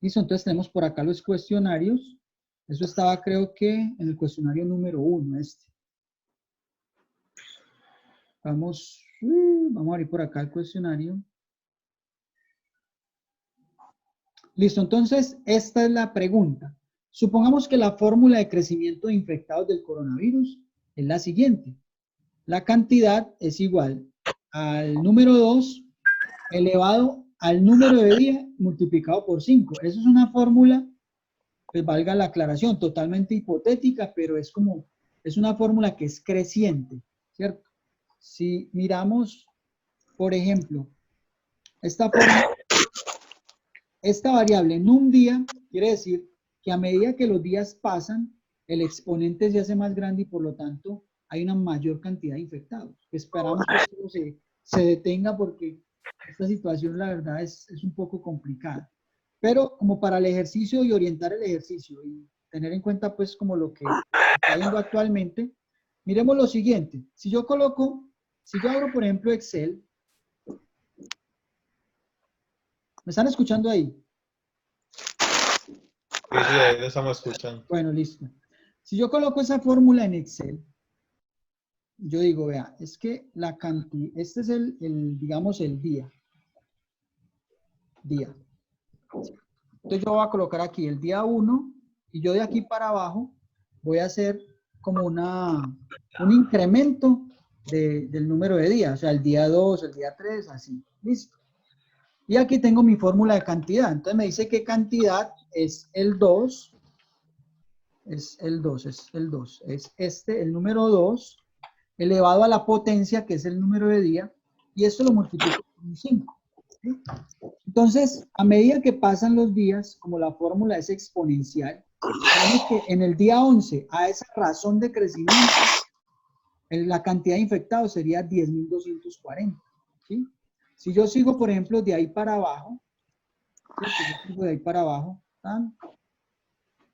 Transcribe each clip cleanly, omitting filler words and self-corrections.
Listo, entonces tenemos por acá los cuestionarios. Eso estaba, creo que, en el cuestionario número 1, este. Vamos a abrir por acá el cuestionario. Listo, entonces, esta es la pregunta. Supongamos que la fórmula de crecimiento de infectados del coronavirus es la siguiente. La cantidad es igual al número 2 elevado al número de días multiplicado por 5. Eso es una fórmula, pues valga la aclaración, totalmente hipotética, pero es una fórmula que es creciente, ¿cierto? Si miramos, por ejemplo, esta variable en un día, quiere decir que a medida que los días pasan, el exponente se hace más grande y por lo tanto hay una mayor cantidad de infectados. Esperamos que esto se detenga porque esta situación, la verdad, es un poco complicada. Pero como para el ejercicio y orientar el ejercicio y tener en cuenta pues como lo que está viendo actualmente, miremos lo siguiente. Si yo abro por ejemplo Excel, ¿me están escuchando ahí? Sí, ahí lo estamos escuchando. Bueno, listo. Si yo coloco esa fórmula en Excel, yo digo, vea, es que la cantidad, este es digamos, el día. Entonces yo voy a colocar aquí el día 1 y yo de aquí para abajo voy a hacer como un incremento del número de días, o sea, el día 2, el día 3, así, listo. Y aquí tengo mi fórmula de cantidad, entonces me dice que cantidad es el 2, es el número 2, elevado a la potencia, que es el número de día, y esto lo multiplico por 5. ¿Sí? Entonces, a medida que pasan los días, como la fórmula es exponencial, tenemos que en el día 11, a esa razón de crecimiento, la cantidad de infectados sería 10.240. ¿Sí? Si yo sigo, por ejemplo, de ahí para abajo,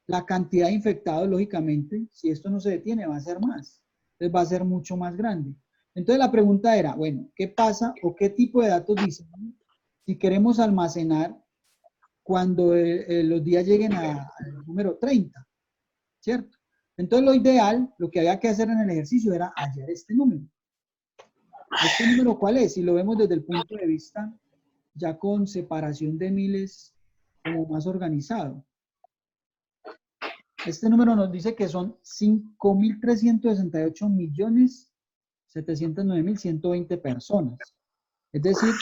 la cantidad de infectados, lógicamente, si esto no se detiene, va a ser más. Entonces va a ser mucho más grande. Entonces la pregunta era, bueno, ¿qué pasa o qué tipo de datos diseño si queremos almacenar cuando los días lleguen al número 30, ¿cierto? Entonces lo ideal, lo que había que hacer en el ejercicio era hallar este número. ¿Este número cuál es? Si lo vemos desde el punto de vista ya con separación de miles como más organizado. Este número nos dice que son 5.368.709.120 personas. Es decir,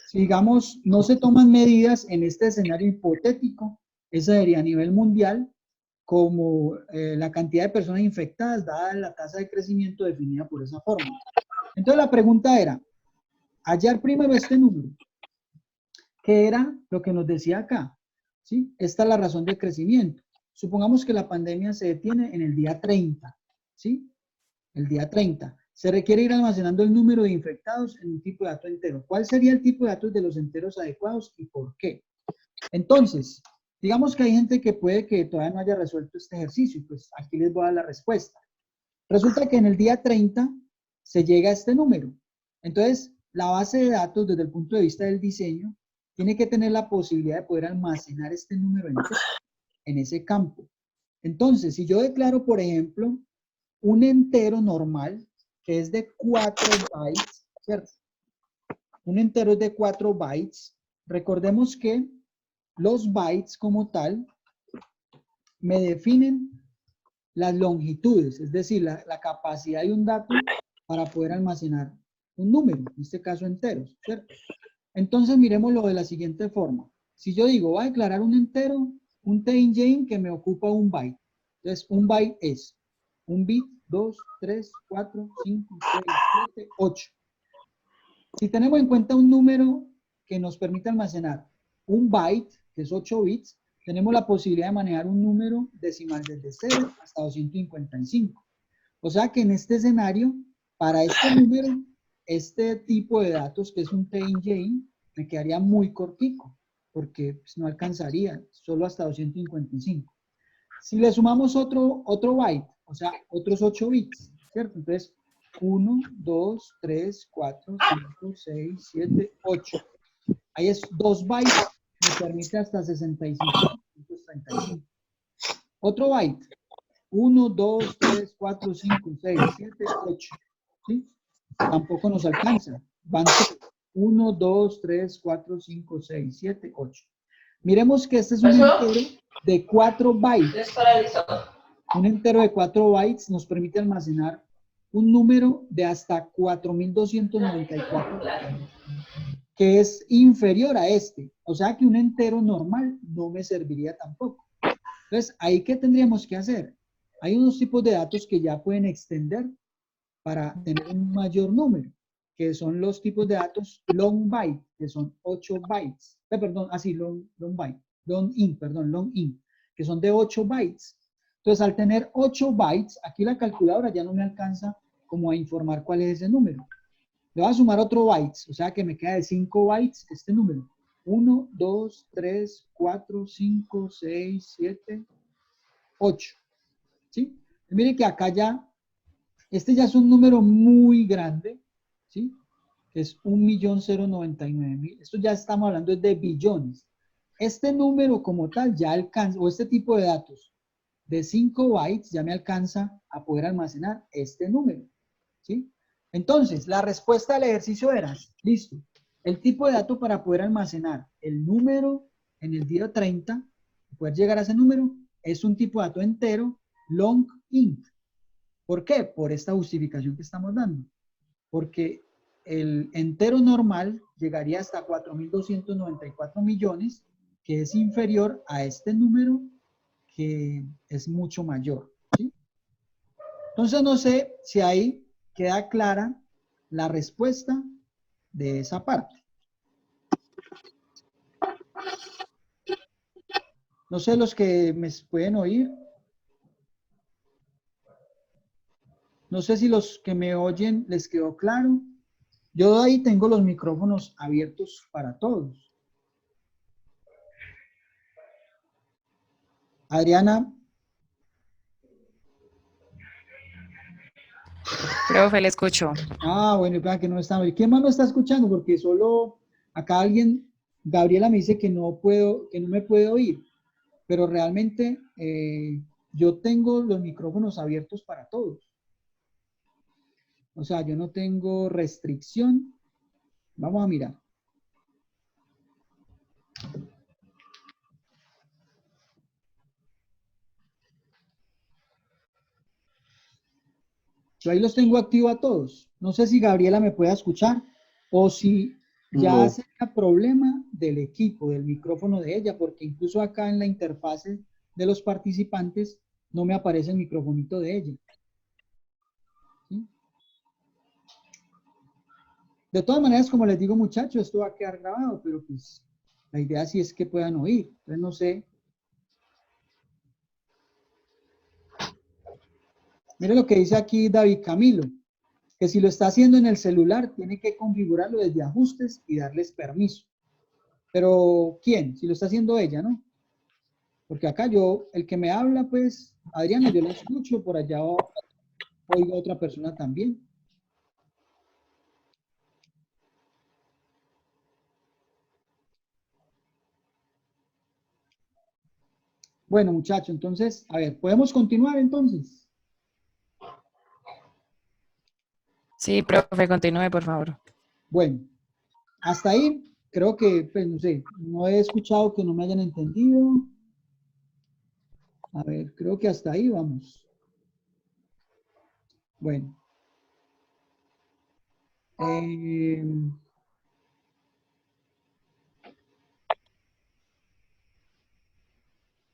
si digamos no se toman medidas en este escenario hipotético, esa sería a nivel mundial como la cantidad de personas infectadas dada la tasa de crecimiento definida por esa fórmula. Entonces la pregunta era, hallar primero este número, que era lo que nos decía acá, ¿sí? Esta es la razón de crecimiento. Supongamos que la pandemia se detiene en el día 30, ¿sí? El día 30. Se requiere ir almacenando el número de infectados en un tipo de dato entero. ¿Cuál sería el tipo de datos de los enteros adecuados y por qué? Entonces, digamos que hay gente que puede que todavía no haya resuelto este ejercicio, pues aquí les voy a dar la respuesta. Resulta que en el día 30 se llega a este número. Entonces, la base de datos desde el punto de vista del diseño tiene que tener la posibilidad de poder almacenar este número en ese campo. Entonces, si yo declaro, por ejemplo, un entero normal que es de 4 bytes, ¿cierto? Un entero es de 4 bytes. Recordemos que los bytes como tal me definen las longitudes, es decir, la capacidad de un dato para poder almacenar un número, en este caso enteros, ¿cierto? Entonces miremoslo de la siguiente forma. Si yo digo, voy a declarar un entero, un t-ingame que me ocupa un byte. Entonces, un byte es un bit, 2, 3, 4, 5, 6, 7, 8. Si tenemos en cuenta un número que nos permite almacenar un byte, que es 8 bits, tenemos la posibilidad de manejar un número decimal desde 0 hasta 255. O sea que en este escenario, para este número, este tipo de datos, que es un t-ingame, me quedaría muy cortico, porque pues, no alcanzaría, solo hasta 255. Si le sumamos otro byte, o sea, otros 8 bits, ¿cierto? Entonces, 1, 2, 3, 4, 5, 6, 7, 8. Ahí es 2 bytes me permite hasta 65.35. Otro byte. 1, 2, 3, 4, 5, 6, 7, 8. ¿Sí? Tampoco nos alcanza. Van 1, 2, 3, 4, 5, 6, 7, 8. Miremos que este es un entero de 4 bytes. Un entero de 4 bytes nos permite almacenar un número de hasta 4294, que es inferior a este. O sea que un entero normal no me serviría tampoco. Entonces, ¿ahí qué tendríamos que hacer? Hay unos tipos de datos que ya pueden extender para tener un mayor número, que son los tipos de datos long byte, que son 8 bytes. Perdón, así, long byte. Long int, que son de 8 bytes. Entonces, al tener 8 bytes, aquí la calculadora ya no me alcanza como a informar cuál es ese número. Le voy a sumar otro bytes, o sea que me queda de 5 bytes este número. 1, 2, 3, 4, 5, 6, 7, 8. ¿Sí? Miren que acá ya, este ya es un número muy grande, ¿sí? Que es 1.099.000. Esto ya estamos hablando de billones. Este número como tal ya alcanza, o este tipo de datos de 5 bytes ya me alcanza a poder almacenar este número, ¿sí? Entonces, la respuesta del ejercicio era, listo, el tipo de dato para poder almacenar el número en el día 30, poder llegar a ese número, es un tipo de dato entero, long int. ¿Por qué? Por esta justificación que estamos dando. Porque el entero normal llegaría hasta 4.294 millones, que es inferior a este número, que es mucho mayor, ¿sí? Entonces, no sé si ahí queda clara la respuesta de esa parte. No sé los que me pueden oír. No sé si los que me oyen les quedó claro. Yo ahí tengo los micrófonos abiertos para todos. Adriana. Profe, le escucho. Ah, bueno, para que no está. ¿Quién más lo está escuchando? Porque solo acá alguien, Gabriela me dice que no puedo, que no me puede oír. Pero realmente yo tengo los micrófonos abiertos para todos. O sea, yo no tengo restricción. Vamos a mirar. Yo ahí los tengo activos a todos. No sé si Gabriela me puede escuchar o si ya No. sea problema del equipo, del micrófono de ella, porque incluso acá en la interfase de los participantes no me aparece el microfonito de ella. ¿Sí? De todas maneras, como les digo, muchachos, esto va a quedar grabado, pero pues la idea sí es que puedan oír. Entonces no sé. Mire lo que dice aquí David Camilo, que si lo está haciendo en el celular, tiene que configurarlo desde ajustes y darles permiso. Pero, ¿quién? Si lo está haciendo ella, ¿no? Porque acá yo, el que me habla, pues, Adriana, yo la escucho, por allá oigo a otra persona también. Bueno, muchachos, entonces, a ver, ¿podemos continuar entonces? Sí, profe, continúe, por favor. Bueno, hasta ahí creo que, pues, no sé, no he escuchado que no me hayan entendido. A ver, creo que hasta ahí vamos. Bueno.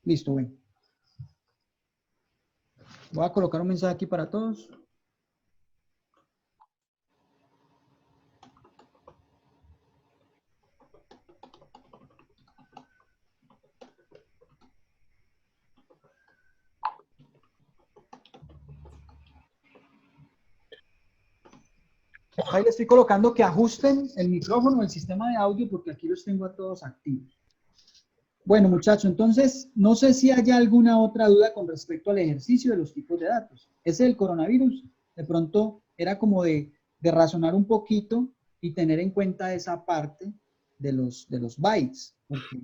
Listo, bueno. Voy a colocar un mensaje aquí para todos. Ahí le estoy colocando que ajusten el micrófono, el sistema de audio, porque aquí los tengo a todos activos. Bueno, muchachos, entonces, no sé si hay alguna otra duda con respecto al ejercicio de los tipos de datos. Ese del coronavirus, de pronto, era como de razonar un poquito y tener en cuenta esa parte de los bytes, porque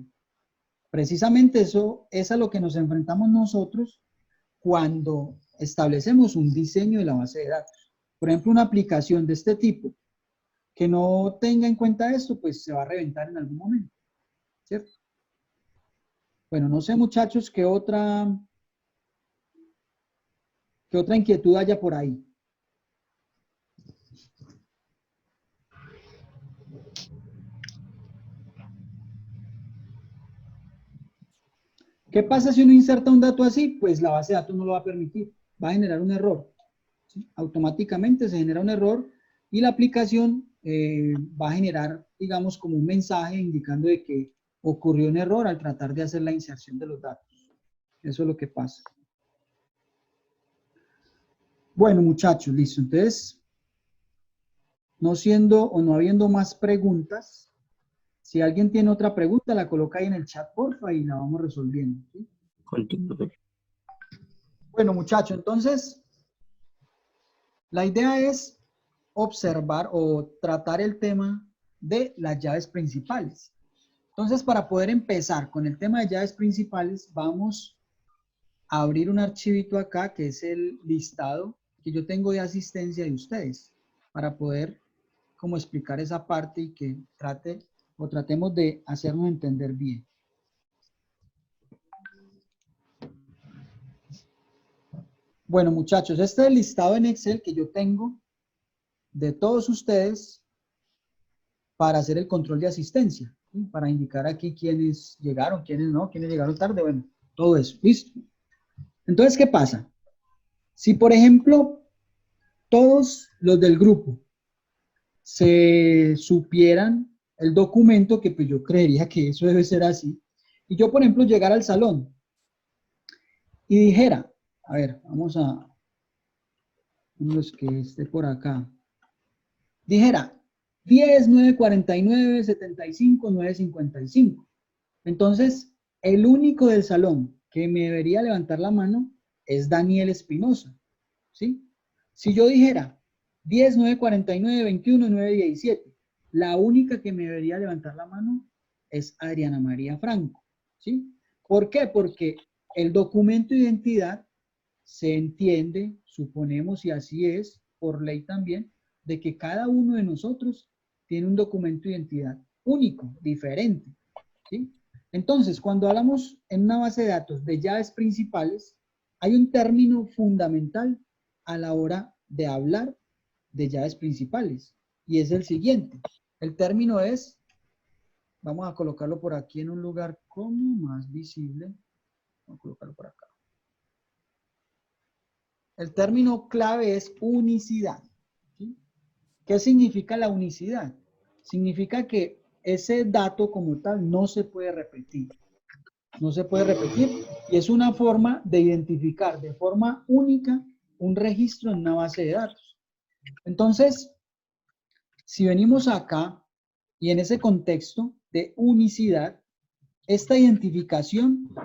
Precisamente eso es a lo que nos enfrentamos nosotros cuando establecemos un diseño de la base de datos. Por ejemplo, una aplicación de este tipo que no tenga en cuenta esto, pues se va a reventar en algún momento, ¿cierto? Bueno, no sé, muchachos, qué otra inquietud haya por ahí. ¿Qué pasa si uno inserta un dato así? Pues la base de datos no lo va a permitir, va a generar un error, ¿sí? Automáticamente se genera un error y la aplicación va a generar, digamos, como un mensaje indicando de que ocurrió un error al tratar de hacer la inserción de los datos. Eso es lo que pasa. Bueno, muchachos, listo. Entonces, no siendo o no habiendo más preguntas, si alguien tiene otra pregunta, la coloca ahí en el chat, porfa, y la vamos resolviendo, ¿sí? Bueno, muchachos, entonces, la idea es observar o tratar el tema de las llaves principales. Entonces, para poder empezar con el tema de llaves principales, vamos a abrir un archivito acá, que es el listado que yo tengo de asistencia de ustedes, para poder como explicar esa parte y que tratemos de hacernos entender bien. Bueno, muchachos, este es el listado en Excel que yo tengo de todos ustedes para hacer el control de asistencia, ¿sí? Para indicar aquí quiénes llegaron, quiénes no, quiénes llegaron tarde, bueno, todo eso, ¿listo? Entonces, ¿qué pasa? Si, por ejemplo, todos los del grupo se supieran el documento, que pues yo creería que eso debe ser así, y yo, por ejemplo, llegara al salón y dijera, a ver, vamos a los que esté por acá, dijera 10, 9, 49, 75, 9, 55. Entonces, el único del salón que me debería levantar la mano es Daniel Espinosa, ¿sí? Si yo dijera 10, 9, 49, 21, 9, 17, la única que me debería levantar la mano es Adriana María Franco, ¿sí? ¿Por qué? Porque el documento de identidad se entiende, suponemos, y así es, por ley también, de que cada uno de nosotros tiene un documento de identidad único, diferente, ¿sí? Entonces, cuando hablamos en una base de datos de llaves principales, hay un término fundamental a la hora de hablar de llaves principales, y es el siguiente. El término es, vamos a colocarlo por aquí en un lugar como más visible, vamos a colocarlo por acá. El término clave es unicidad, ¿sí? ¿Qué significa la unicidad? Significa que ese dato como tal no se puede repetir. No se puede repetir y es una forma de identificar de forma única un registro en una base de datos. Entonces, si venimos acá y en ese contexto de unicidad, esta identificación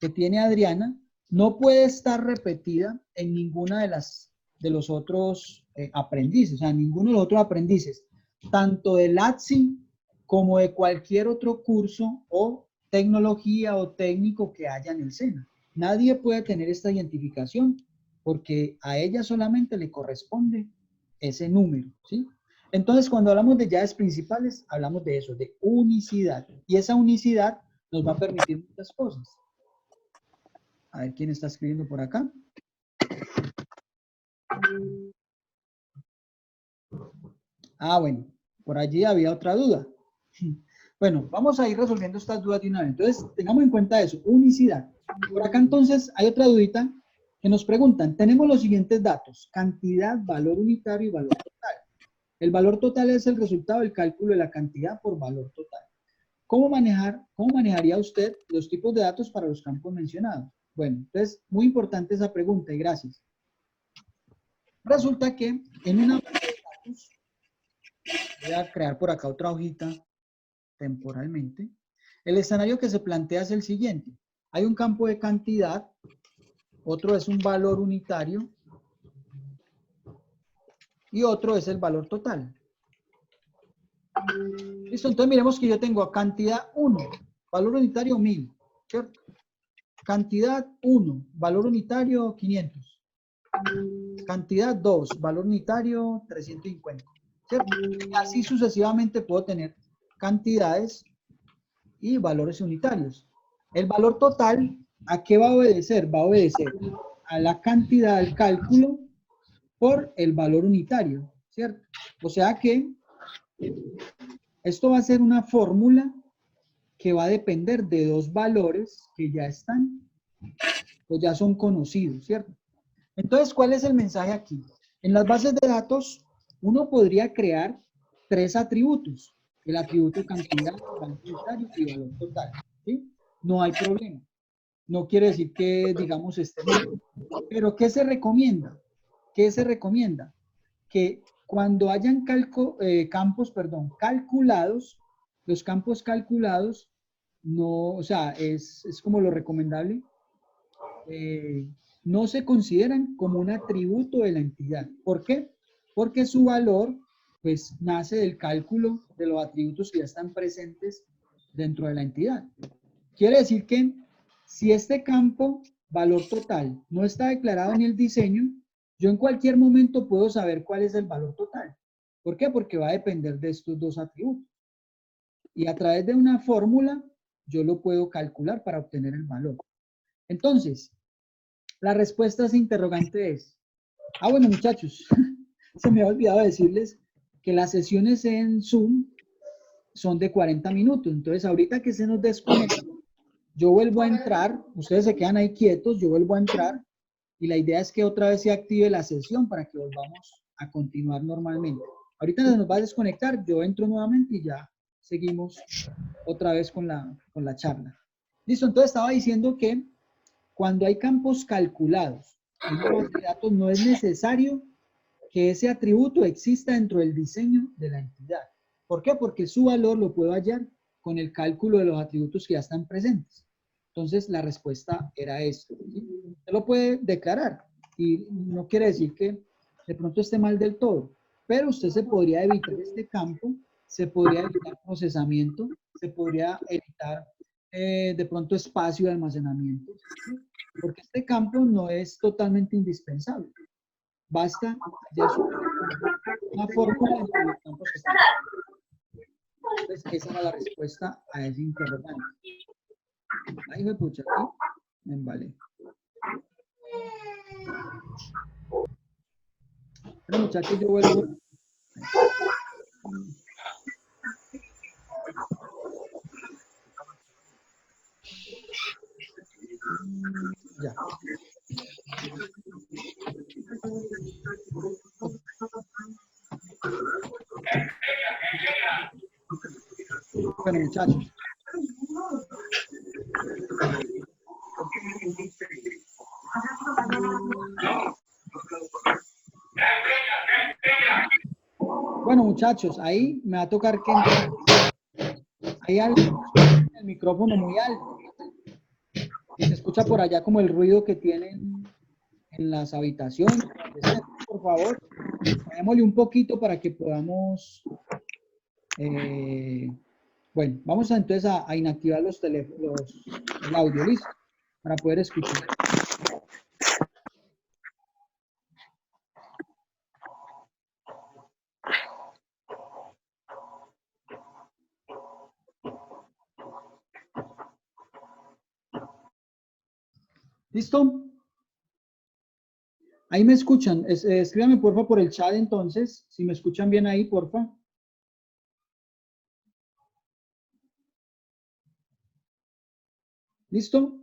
que tiene Adriana no puede estar repetida en ninguna de los otros aprendices, o sea, ninguno de los otros aprendices, tanto del ATSI como de cualquier otro curso o tecnología o técnico que haya en el SENA. Nadie puede tener esta identificación porque a ella solamente le corresponde ese número, ¿sí? Entonces, cuando hablamos de llaves principales, hablamos de eso, de unicidad. Y esa unicidad nos va a permitir muchas cosas. A ver quién está escribiendo por acá. Ah, bueno, por allí había otra duda. Bueno, vamos a ir resolviendo estas dudas de una vez. Entonces, tengamos en cuenta eso, unicidad. Por acá entonces hay otra dudita que nos preguntan, tenemos los siguientes datos, cantidad, valor unitario y valor total. El valor total es el resultado del cálculo de la cantidad por valor total. ¿Cómo manejaría usted los tipos de datos para los campos mencionados? Bueno, entonces, muy importante esa pregunta y gracias. Resulta que en una base de datos, voy a crear por acá otra hojita temporalmente, el escenario que se plantea es el siguiente. Hay un campo de cantidad, otro es un valor unitario y otro es el valor total. Listo, entonces miremos que yo tengo cantidad 1, valor unitario 1000. ¿cierto? Cantidad 1, valor unitario 500. Cantidad 2, valor unitario 350. ¿Cierto? Y así sucesivamente puedo tener cantidades y valores unitarios. El valor total, ¿a qué va a obedecer? Va a obedecer a la cantidad del cálculo por el valor unitario, ¿cierto? O sea que esto va a ser una fórmula que va a depender de dos valores que ya están o ya son conocidos, ¿cierto? Entonces, ¿cuál es el mensaje aquí? En las bases de datos, uno podría crear tres atributos. El atributo cantidad, valor unitario y valor total, ¿sí? No hay problema. No quiere decir que, digamos, esté mal. Pero, ¿qué se recomienda? ¿Qué se recomienda? Que cuando hayan campos, calculados, los campos calculados, no, o sea, es como lo recomendable, no se consideran como un atributo de la entidad. ¿Por qué? Porque su valor, pues, nace del cálculo de los atributos que ya están presentes dentro de la entidad. Quiere decir que si este campo, valor total, no está declarado en el diseño, yo en cualquier momento puedo saber cuál es el valor total. ¿Por qué? Porque va a depender de estos dos atributos. Y a través de una fórmula, yo lo puedo calcular para obtener el valor. Entonces, la respuesta a ese interrogante es, bueno, muchachos, se me ha olvidado decirles que las sesiones en Zoom son de 40 minutos. Entonces, ahorita que se nos desconecta, yo vuelvo a entrar, ustedes se quedan ahí quietos, yo vuelvo a entrar y la idea es que otra vez se active la sesión para que volvamos a continuar normalmente. Ahorita nos va a desconectar, yo entro nuevamente y ya seguimos otra vez con la charla. Listo, entonces estaba diciendo que cuando hay campos calculados en una base de datos, no es necesario que ese atributo exista dentro del diseño de la entidad. ¿Por qué? Porque su valor lo puedo hallar con el cálculo de los atributos que ya están presentes. Entonces, la respuesta era esto. ¿Sí? Usted lo puede declarar y no quiere decir que de pronto esté mal del todo, pero usted se podría evitar este campo, se podría evitar procesamiento, se podría evitar de pronto espacio de almacenamiento, ¿sí? Porque este campo no es totalmente indispensable. Basta ya una fórmula entre los campos que están. Entonces, esa era la respuesta a ese interrogante. Ahí me pucha, aquí. Vale. Bueno, muchachos, yo vuelvo. Ya. Bueno, muchachos. Bueno, muchachos, ahí me va a tocar que entrar. Hay algo, el micrófono muy alto. Y se escucha por allá como el ruido que tienen en las habitaciones. Por favor, bajémosle un poquito para que podamos... bueno, vamos entonces a inactivar los teléfonos, el audio, ¿listo? Para poder escuchar. ¿Listo? Ahí me escuchan. Escríbame porfa por el chat entonces, si me escuchan bien ahí, porfa. ¿Listo?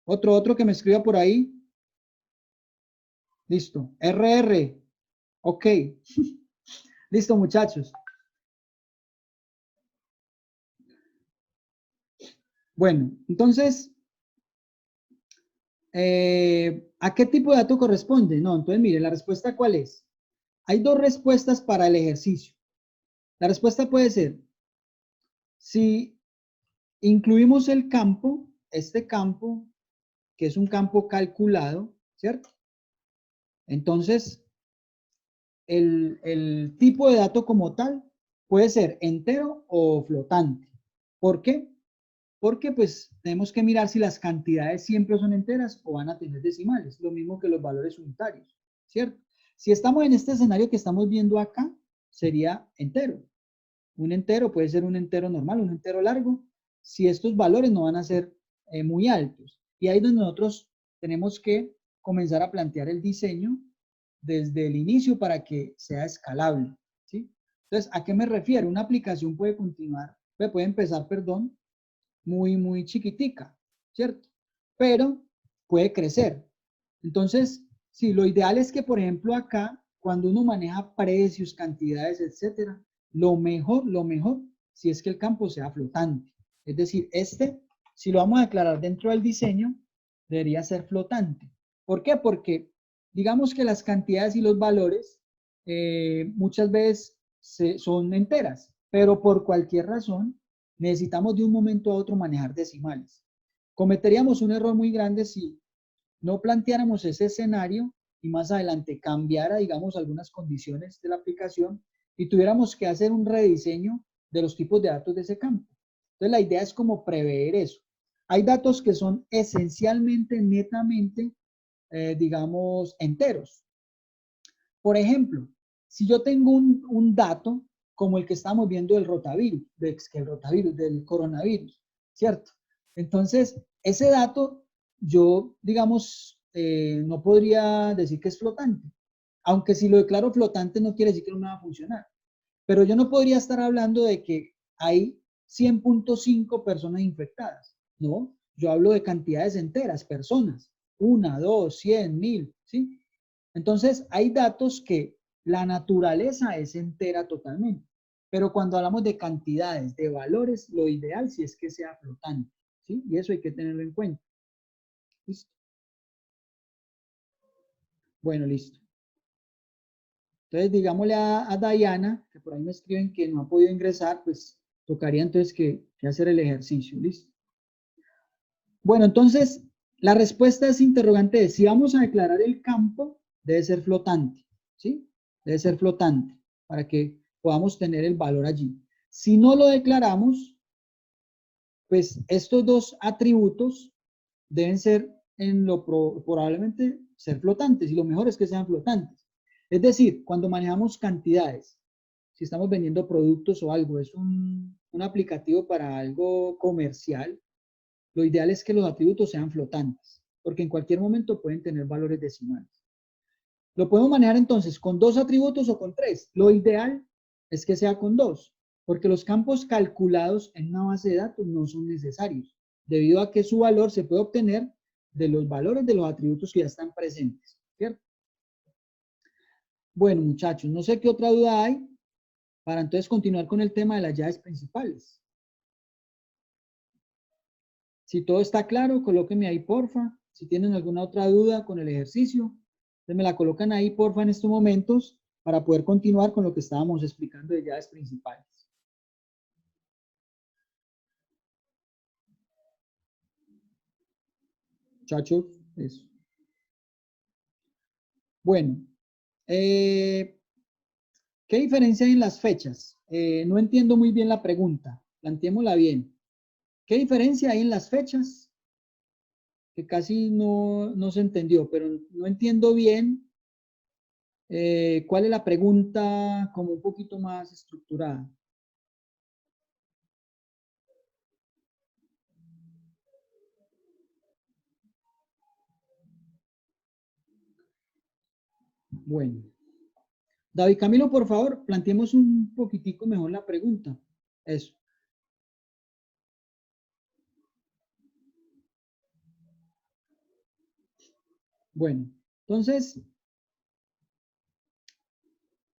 Otro que me escriba por ahí. Listo. RR. Ok. Listo, muchachos. Bueno, entonces, ¿a qué tipo de dato corresponde? No, entonces mire, la respuesta ¿cuál es? Hay dos respuestas para el ejercicio. La respuesta puede ser, si incluimos el campo, este campo, que es un campo calculado, ¿cierto? Entonces, el tipo de dato como tal puede ser entero o flotante. ¿Por qué? porque pues tenemos que mirar si las cantidades siempre son enteras o van a tener decimales, lo mismo que los valores unitarios, ¿cierto? Si estamos en este escenario que estamos viendo acá, sería entero. Un entero puede ser un entero normal, un entero largo, si estos valores no van a ser muy altos. Y ahí es donde nosotros tenemos que comenzar a plantear el diseño desde el inicio para que sea escalable, ¿sí? Entonces, ¿a qué me refiero? Una aplicación puede empezar, muy chiquitica, ¿cierto? Pero puede crecer. Entonces, sí, lo ideal es que, por ejemplo, acá, cuando uno maneja precios, cantidades, etcétera, lo mejor, si es que el campo sea flotante. Es decir, si lo vamos a declarar dentro del diseño, debería ser flotante. ¿Por qué? Porque digamos que las cantidades y los valores muchas veces son enteras, pero por cualquier razón necesitamos de un momento a otro manejar decimales. Cometeríamos un error muy grande si no planteáramos ese escenario y más adelante cambiara, digamos, algunas condiciones de la aplicación y tuviéramos que hacer un rediseño de los tipos de datos de ese campo. Entonces, la idea es como prever eso. Hay datos que son esencialmente, netamente, digamos, enteros. Por ejemplo, si yo tengo un dato como el que estamos viendo del rotavirus, del coronavirus, ¿cierto? Entonces, ese dato yo, digamos, no podría decir que es flotante. Aunque si lo declaro flotante no quiere decir que no me va a funcionar. Pero yo no podría estar hablando de que hay 100.5 personas infectadas, ¿no? Yo hablo de cantidades enteras, personas, 1, 2, 100, 1000, ¿sí? Entonces, hay datos que la naturaleza es entera totalmente, pero cuando hablamos de cantidades, de valores, lo ideal sí es que sea flotante, ¿sí? Y eso hay que tenerlo en cuenta. ¿Listo? Bueno, listo. Entonces, digámosle a Diana, que por ahí me escriben que no ha podido ingresar, pues tocaría entonces que hacer el ejercicio, ¿listo? Bueno, entonces, la respuesta es interrogante de si vamos a declarar el campo, debe ser flotante, ¿sí? Debe ser flotante para que podamos tener el valor allí. Si no lo declaramos, pues estos dos atributos deben ser probablemente ser flotantes y lo mejor es que sean flotantes. Es decir, cuando manejamos cantidades, si estamos vendiendo productos o algo, es un aplicativo para algo comercial, lo ideal es que los atributos sean flotantes, porque en cualquier momento pueden tener valores decimales. Lo podemos manejar entonces con 2 atributos o con 3. Lo ideal es que sea con 2, porque los campos calculados en una base de datos no son necesarios, debido a que su valor se puede obtener de los valores de los atributos que ya están presentes, ¿cierto? Bueno, muchachos, no sé qué otra duda hay para entonces continuar con el tema de las llaves principales. Si todo está claro, colóquenme ahí, porfa. Si tienen alguna otra duda con el ejercicio, me la colocan ahí, porfa, en estos momentos para poder continuar con lo que estábamos explicando de llaves principales. Muchachos, eso. Bueno, ¿qué diferencia hay en las fechas? No entiendo muy bien la pregunta. Planteémosla bien. ¿Qué diferencia hay en las fechas? Que casi no se entendió, pero no entiendo bien cuál es la pregunta como un poquito más estructurada. Bueno. David Camilo, por favor, planteemos un poquitico mejor la pregunta. Eso. Bueno, entonces,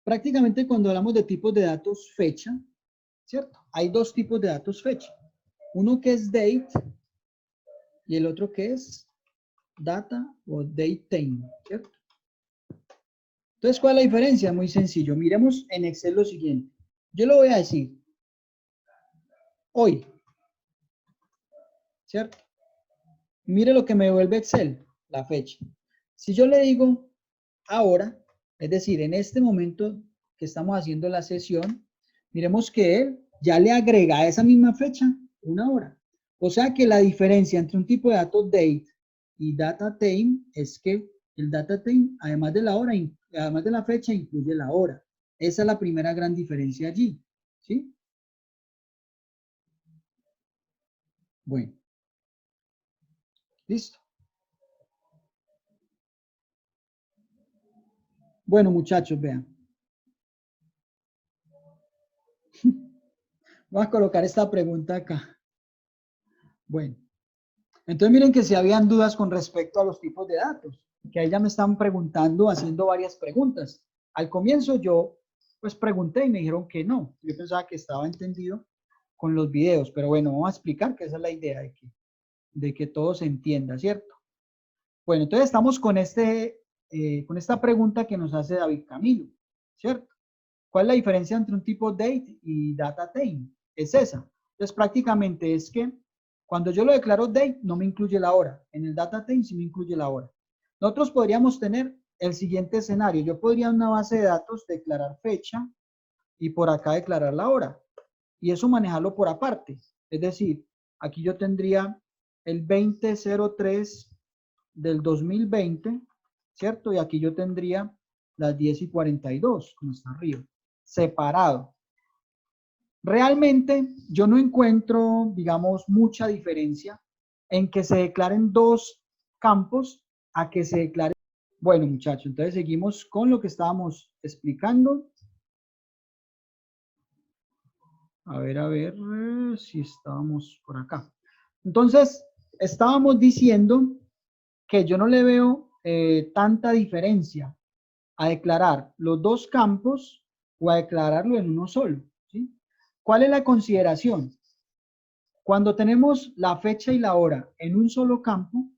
prácticamente cuando hablamos de tipos de datos fecha, ¿cierto? Hay 2 tipos de datos fecha. Uno que es date y el otro que es data o date time, ¿cierto? Entonces, ¿cuál es la diferencia? Muy sencillo. Miremos en Excel lo siguiente. Yo lo voy a decir. Hoy. ¿Cierto? Mire lo que me devuelve Excel, la fecha. Si yo le digo ahora, es decir, en este momento que estamos haciendo la sesión, miremos que él ya le agrega a esa misma fecha una hora. O sea que la diferencia entre un tipo de dato date y data time es que el data time, además de la hora, además de la fecha, incluye la hora. Esa es la primera gran diferencia allí, ¿sí? Bueno, listo. Bueno, muchachos, vean. Voy a colocar esta pregunta acá. Bueno, entonces miren que si habían dudas con respecto a los tipos de datos, que ahí ya me están preguntando, haciendo varias preguntas. Al comienzo yo pues pregunté y me dijeron que no. Yo pensaba que estaba entendido con los videos, pero bueno, vamos a explicar que esa es la idea de que todo se entienda, ¿cierto? Bueno, entonces estamos con con esta pregunta que nos hace David Camilo, ¿cierto? ¿Cuál es la diferencia entre un tipo date y data time? Es esa. Entonces prácticamente es que cuando yo lo declaro date no me incluye la hora. En el data time sí me incluye la hora. Nosotros podríamos tener el siguiente escenario. Yo podría en una base de datos declarar fecha y por acá declarar la hora. Y eso manejarlo por aparte. Es decir, aquí yo tendría el 2003 del 2020, ¿cierto? Y aquí yo tendría las 10:42, como está arriba, separado. Realmente yo no encuentro, digamos, mucha diferencia en que se declaren dos campos a que se declare. Bueno, muchachos, entonces seguimos con lo que estábamos explicando. A ver si estábamos por acá. Entonces, estábamos diciendo que yo no le veo tanta diferencia a declarar los dos campos o a declararlo en uno solo, ¿sí? ¿Cuál es la consideración? Cuando tenemos la fecha y la hora en un solo campo,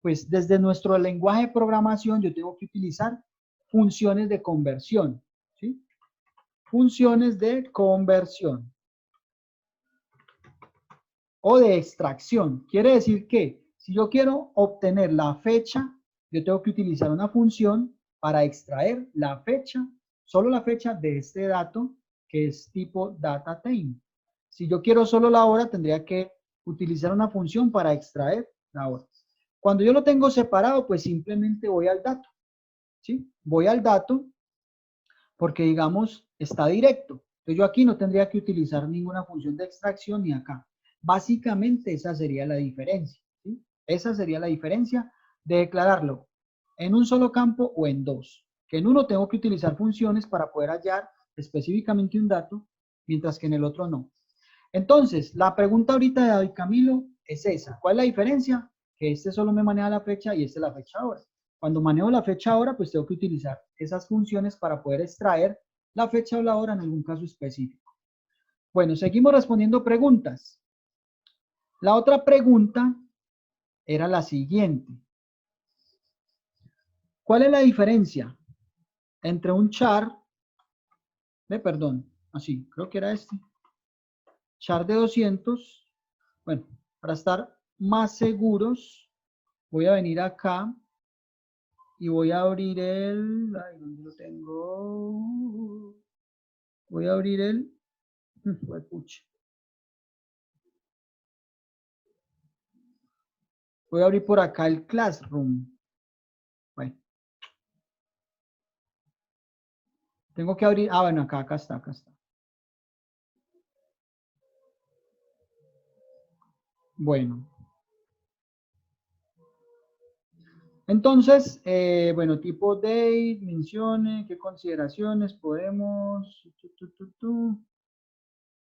pues desde nuestro lenguaje de programación yo tengo que utilizar funciones de conversión, ¿sí? Funciones de conversión o de extracción. Quiere decir que si yo quiero obtener la fecha, yo tengo que utilizar una función para extraer la fecha, solo la fecha de este dato que es tipo data time. Si yo quiero solo la hora, tendría que utilizar una función para extraer la hora. Cuando yo lo tengo separado, pues simplemente voy al dato, ¿sí? Voy al dato porque, digamos, está directo. Entonces yo aquí no tendría que utilizar ninguna función de extracción ni acá. Básicamente esa sería la diferencia, ¿sí? Esa sería la diferencia de declararlo en un solo campo o en dos. Que en uno tengo que utilizar funciones para poder hallar específicamente un dato, mientras que en el otro no. Entonces, la pregunta ahorita de David Camilo es esa. ¿Cuál es la diferencia? Que este solo me maneja la fecha y este la fecha ahora. Cuando manejo la fecha ahora, pues tengo que utilizar esas funciones para poder extraer la fecha o la hora en algún caso específico. Bueno, seguimos respondiendo preguntas. La otra pregunta era la siguiente. ¿Cuál es la diferencia entre un char, perdón, así, creo que era este, char de 200, bueno, para estar más seguros, voy a venir acá y voy a abrir ay, ¿dónde lo tengo? Voy a abrir pucha. Voy a abrir por acá el Classroom. Bueno, tengo que abrir, bueno, acá está. Bueno. Entonces, bueno, tipo date, mencione, qué consideraciones podemos.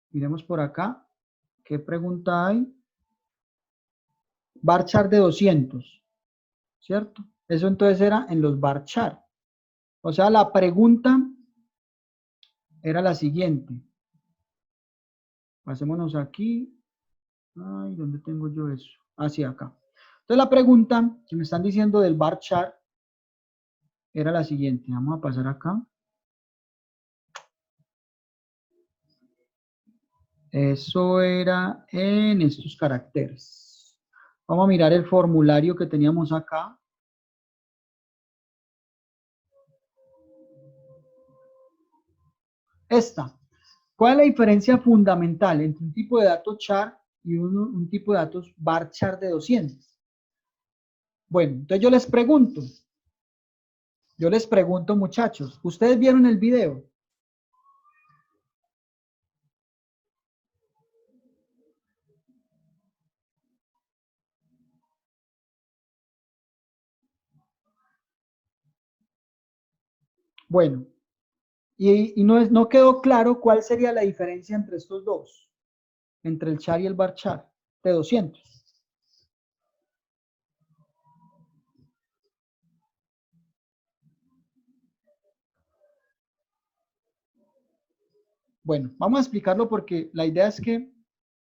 Miremos por acá. ¿Qué pregunta hay? Bar chart de 200, ¿cierto? Eso entonces era en los bar chart. O sea, la pregunta era la siguiente. Pasémonos aquí. Ay, ¿dónde tengo yo eso? Hacia acá. Entonces la pregunta que me están diciendo del bar chart era la siguiente. Vamos a pasar acá. Eso era en estos caracteres. Vamos a mirar el formulario que teníamos acá. Esta. ¿Cuál es la diferencia fundamental entre un tipo de dato char y un tipo de datos varchar de 200. Bueno, entonces yo les pregunto muchachos, ¿ustedes vieron el video? Bueno, y no quedó claro cuál sería la diferencia entre estos dos, entre el char y el varchar de 200. Bueno, vamos a explicarlo porque la idea es que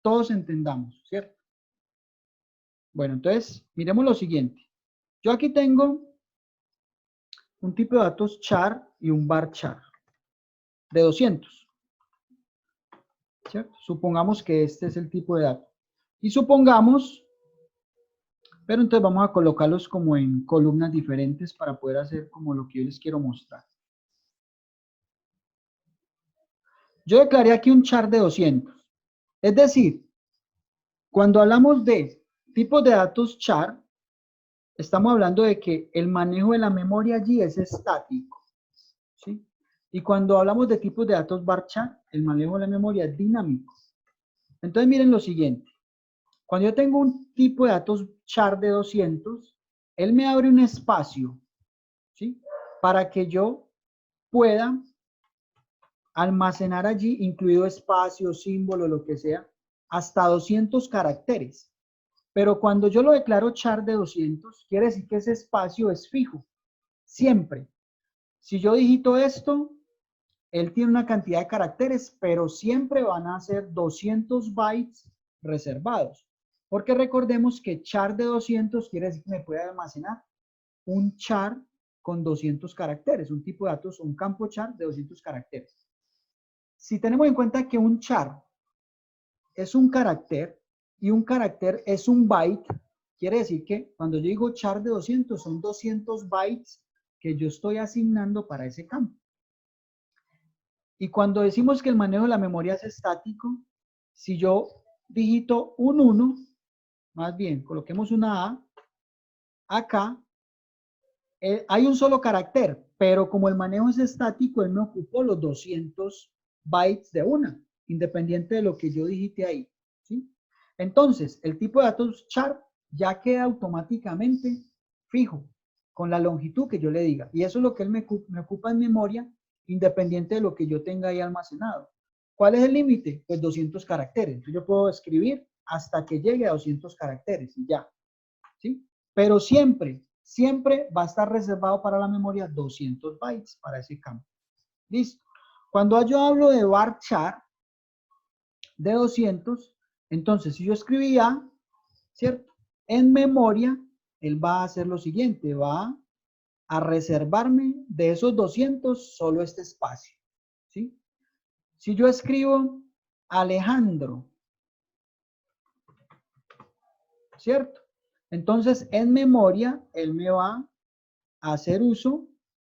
todos entendamos, ¿cierto? Bueno, entonces, miremos lo siguiente. Yo aquí tengo un tipo de datos char y un varchar de 200, ¿cierto? Supongamos que este es el tipo de dato. Y supongamos, pero entonces vamos a colocarlos como en columnas diferentes para poder hacer como lo que yo les quiero mostrar. Yo declaré aquí un char de 200. Es decir, cuando hablamos de tipos de datos char, estamos hablando de que el manejo de la memoria allí es estático, ¿sí? Y cuando hablamos de tipos de datos varchar, el manejo de la memoria es dinámico. Entonces miren lo siguiente. Cuando yo tengo un tipo de datos char de 200, él me abre un espacio, ¿sí? Para que yo pueda almacenar allí, incluido espacio, símbolo, lo que sea, hasta 200 caracteres. Pero cuando yo lo declaro char de 200, quiere decir que ese espacio es fijo, siempre. Si yo digito esto, él tiene una cantidad de caracteres, pero siempre van a ser 200 bytes reservados. Porque recordemos que char de 200 quiere decir que me puede almacenar un char con 200 caracteres, un tipo de datos, un campo char de 200 caracteres. Si tenemos en cuenta que un char es un carácter y un carácter es un byte, quiere decir que cuando yo digo char de 200 son 200 bytes que yo estoy asignando para ese campo. Y cuando decimos que el manejo de la memoria es estático, si yo digito un 1, más bien coloquemos una A, acá hay un solo carácter, pero como el manejo es estático, él me ocupó los 200 bytes de una, independiente de lo que yo digite ahí, ¿sí? Entonces, el tipo de datos char ya queda automáticamente fijo, con la longitud que yo le diga. Y eso es lo que él me ocupa en memoria, independiente de lo que yo tenga ahí almacenado. ¿Cuál es el límite? Pues 200 caracteres. Entonces yo puedo escribir hasta que llegue a 200 caracteres y ya, ¿sí? Pero siempre va a estar reservado para la memoria 200 bytes para ese campo. Listo. Cuando yo hablo de varchar de 200, entonces si yo escribía, ¿cierto? En memoria, él va a hacer lo siguiente, va a reservarme de esos 200 solo este espacio, ¿sí? Si yo escribo Alejandro, ¿cierto? Entonces en memoria, él me va a hacer uso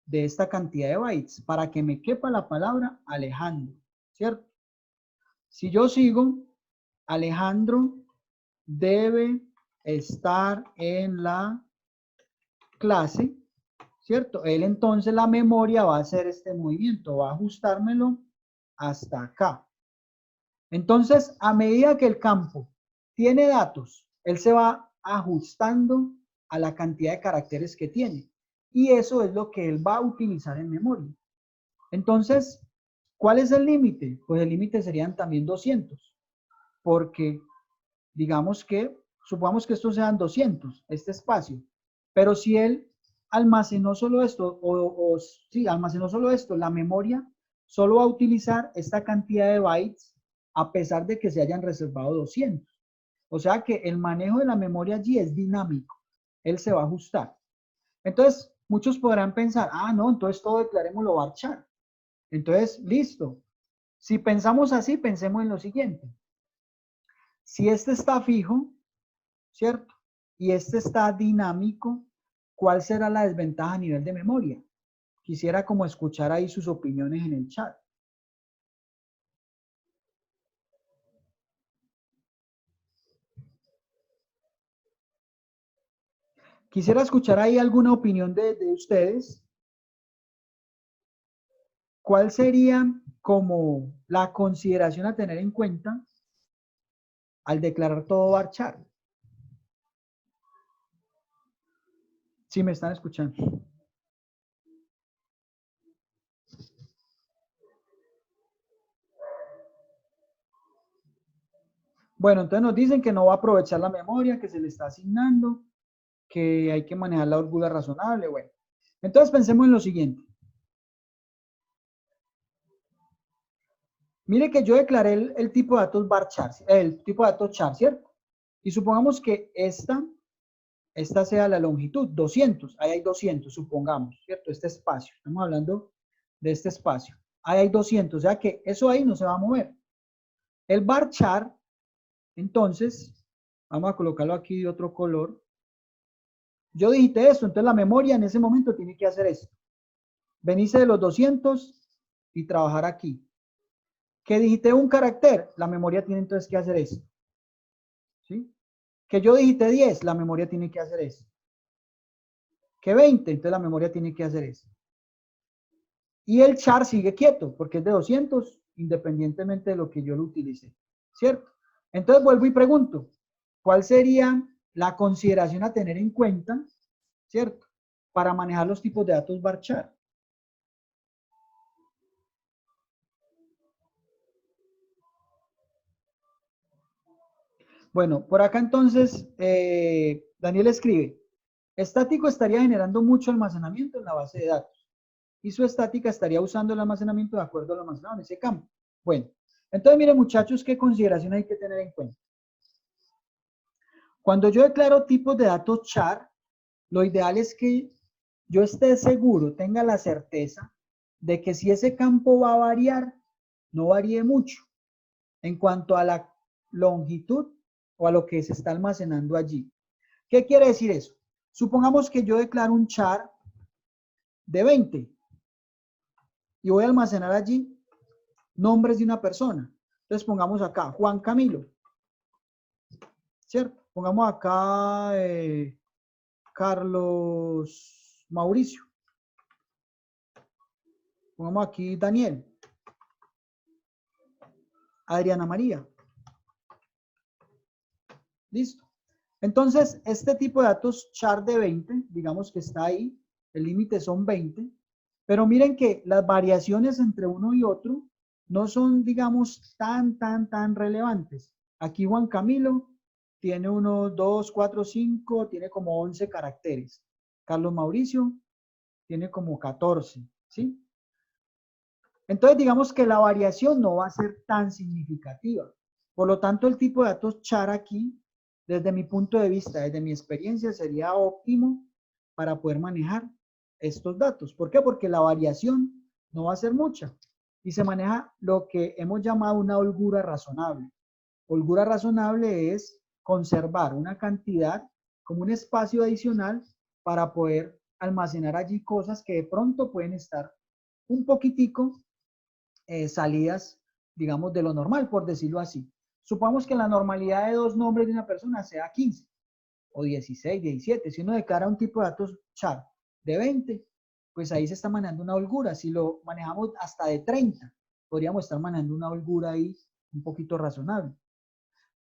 de esta cantidad de bytes para que me quepa la palabra Alejandro, ¿cierto? Si yo sigo, Alejandro debe estar en la clase, ¿cierto? Él entonces la memoria va a hacer este movimiento, va a ajustármelo hasta acá. Entonces, a medida que el campo tiene datos, él se va ajustando a la cantidad de caracteres que tiene. Y eso es lo que él va a utilizar en memoria. Entonces, ¿cuál es el límite? Pues el límite serían también 200. Porque, digamos que, supongamos que estos sean 200, este espacio. Pero si él almacenó solo esto, sí, almacenó solo esto, la memoria solo va a utilizar esta cantidad de bytes a pesar de que se hayan reservado 200. O sea que el manejo de la memoria allí es dinámico. Él se va a ajustar. Entonces, muchos podrán pensar, ah, no, entonces todo declarémoslo varchar. Entonces, listo. Si pensamos así, pensemos en lo siguiente. Si este está fijo, ¿cierto? Y este está dinámico, ¿cuál será la desventaja a nivel de memoria? Quisiera como escuchar ahí sus opiniones en el chat. Quisiera escuchar ahí alguna opinión de ustedes. ¿Cuál sería como la consideración a tener en cuenta al declarar todo varchar? Si me están escuchando. Bueno, entonces nos dicen que no va a aprovechar la memoria que se le está asignando, que hay que manejar la holgura razonable. Bueno, entonces pensemos en lo siguiente. Mire que yo declaré el tipo de datos varchar, el tipo de datos char, ¿cierto? Y supongamos que esta sea la longitud, 200. Ahí hay 200, supongamos, ¿cierto? Este espacio. Estamos hablando de este espacio. Ahí hay 200, o sea que eso ahí no se va a mover. El varchar, entonces, vamos a colocarlo aquí de otro color. Yo digité esto, entonces la memoria en ese momento tiene que hacer esto. Venirse de los 200 y trabajar aquí. Que digité un carácter, la memoria tiene entonces que hacer esto. ¿Sí? Que yo digité 10, la memoria tiene que hacer esto. Que 20, entonces la memoria tiene que hacer esto. Y el char sigue quieto, porque es de 200, independientemente de lo que yo lo utilice. ¿Cierto? Entonces vuelvo y pregunto, ¿cuál sería la consideración a tener en cuenta, ¿cierto? Para manejar los tipos de datos varchar. Bueno, por acá entonces, Daniel escribe, estático estaría generando mucho almacenamiento en la base de datos y su estática estaría usando el almacenamiento de acuerdo al almacenado en ese campo. Bueno, entonces miren muchachos, ¿qué consideración hay que tener en cuenta? Cuando yo declaro tipos de datos char, lo ideal es que yo esté seguro, tenga la certeza de que si ese campo va a variar, no varíe mucho en cuanto a la longitud o a lo que se está almacenando allí. ¿Qué quiere decir eso? Supongamos que yo declaro un char de 20 y voy a almacenar allí nombres de una persona. Entonces pongamos acá Juan Camilo, ¿cierto? Pongamos acá Carlos Mauricio. Pongamos aquí Daniel. Adriana María. Listo. Entonces, este tipo de datos char de 20, digamos que está ahí, el límite son 20, pero miren que las variaciones entre uno y otro no son, digamos, tan relevantes. Aquí Juan Camilo tiene 1, 2, 4, 5, tiene como 11 caracteres. Carlos Mauricio tiene como 14, ¿sí? Entonces, digamos que la variación no va a ser tan significativa. Por lo tanto, el tipo de datos char aquí, desde mi punto de vista, desde mi experiencia, sería óptimo para poder manejar estos datos. ¿Por qué? Porque la variación no va a ser mucha y se maneja lo que hemos llamado una holgura razonable. Holgura razonable es conservar una cantidad como un espacio adicional para poder almacenar allí cosas que de pronto pueden estar un poquitico salidas, digamos, de lo normal, por decirlo así. Supongamos que la normalidad de dos nombres de una persona sea 15 o 16, 17. Si uno declara un tipo de datos char de 20, pues ahí se está manejando una holgura. Si lo manejamos hasta de 30, podríamos estar manejando una holgura ahí un poquito razonable.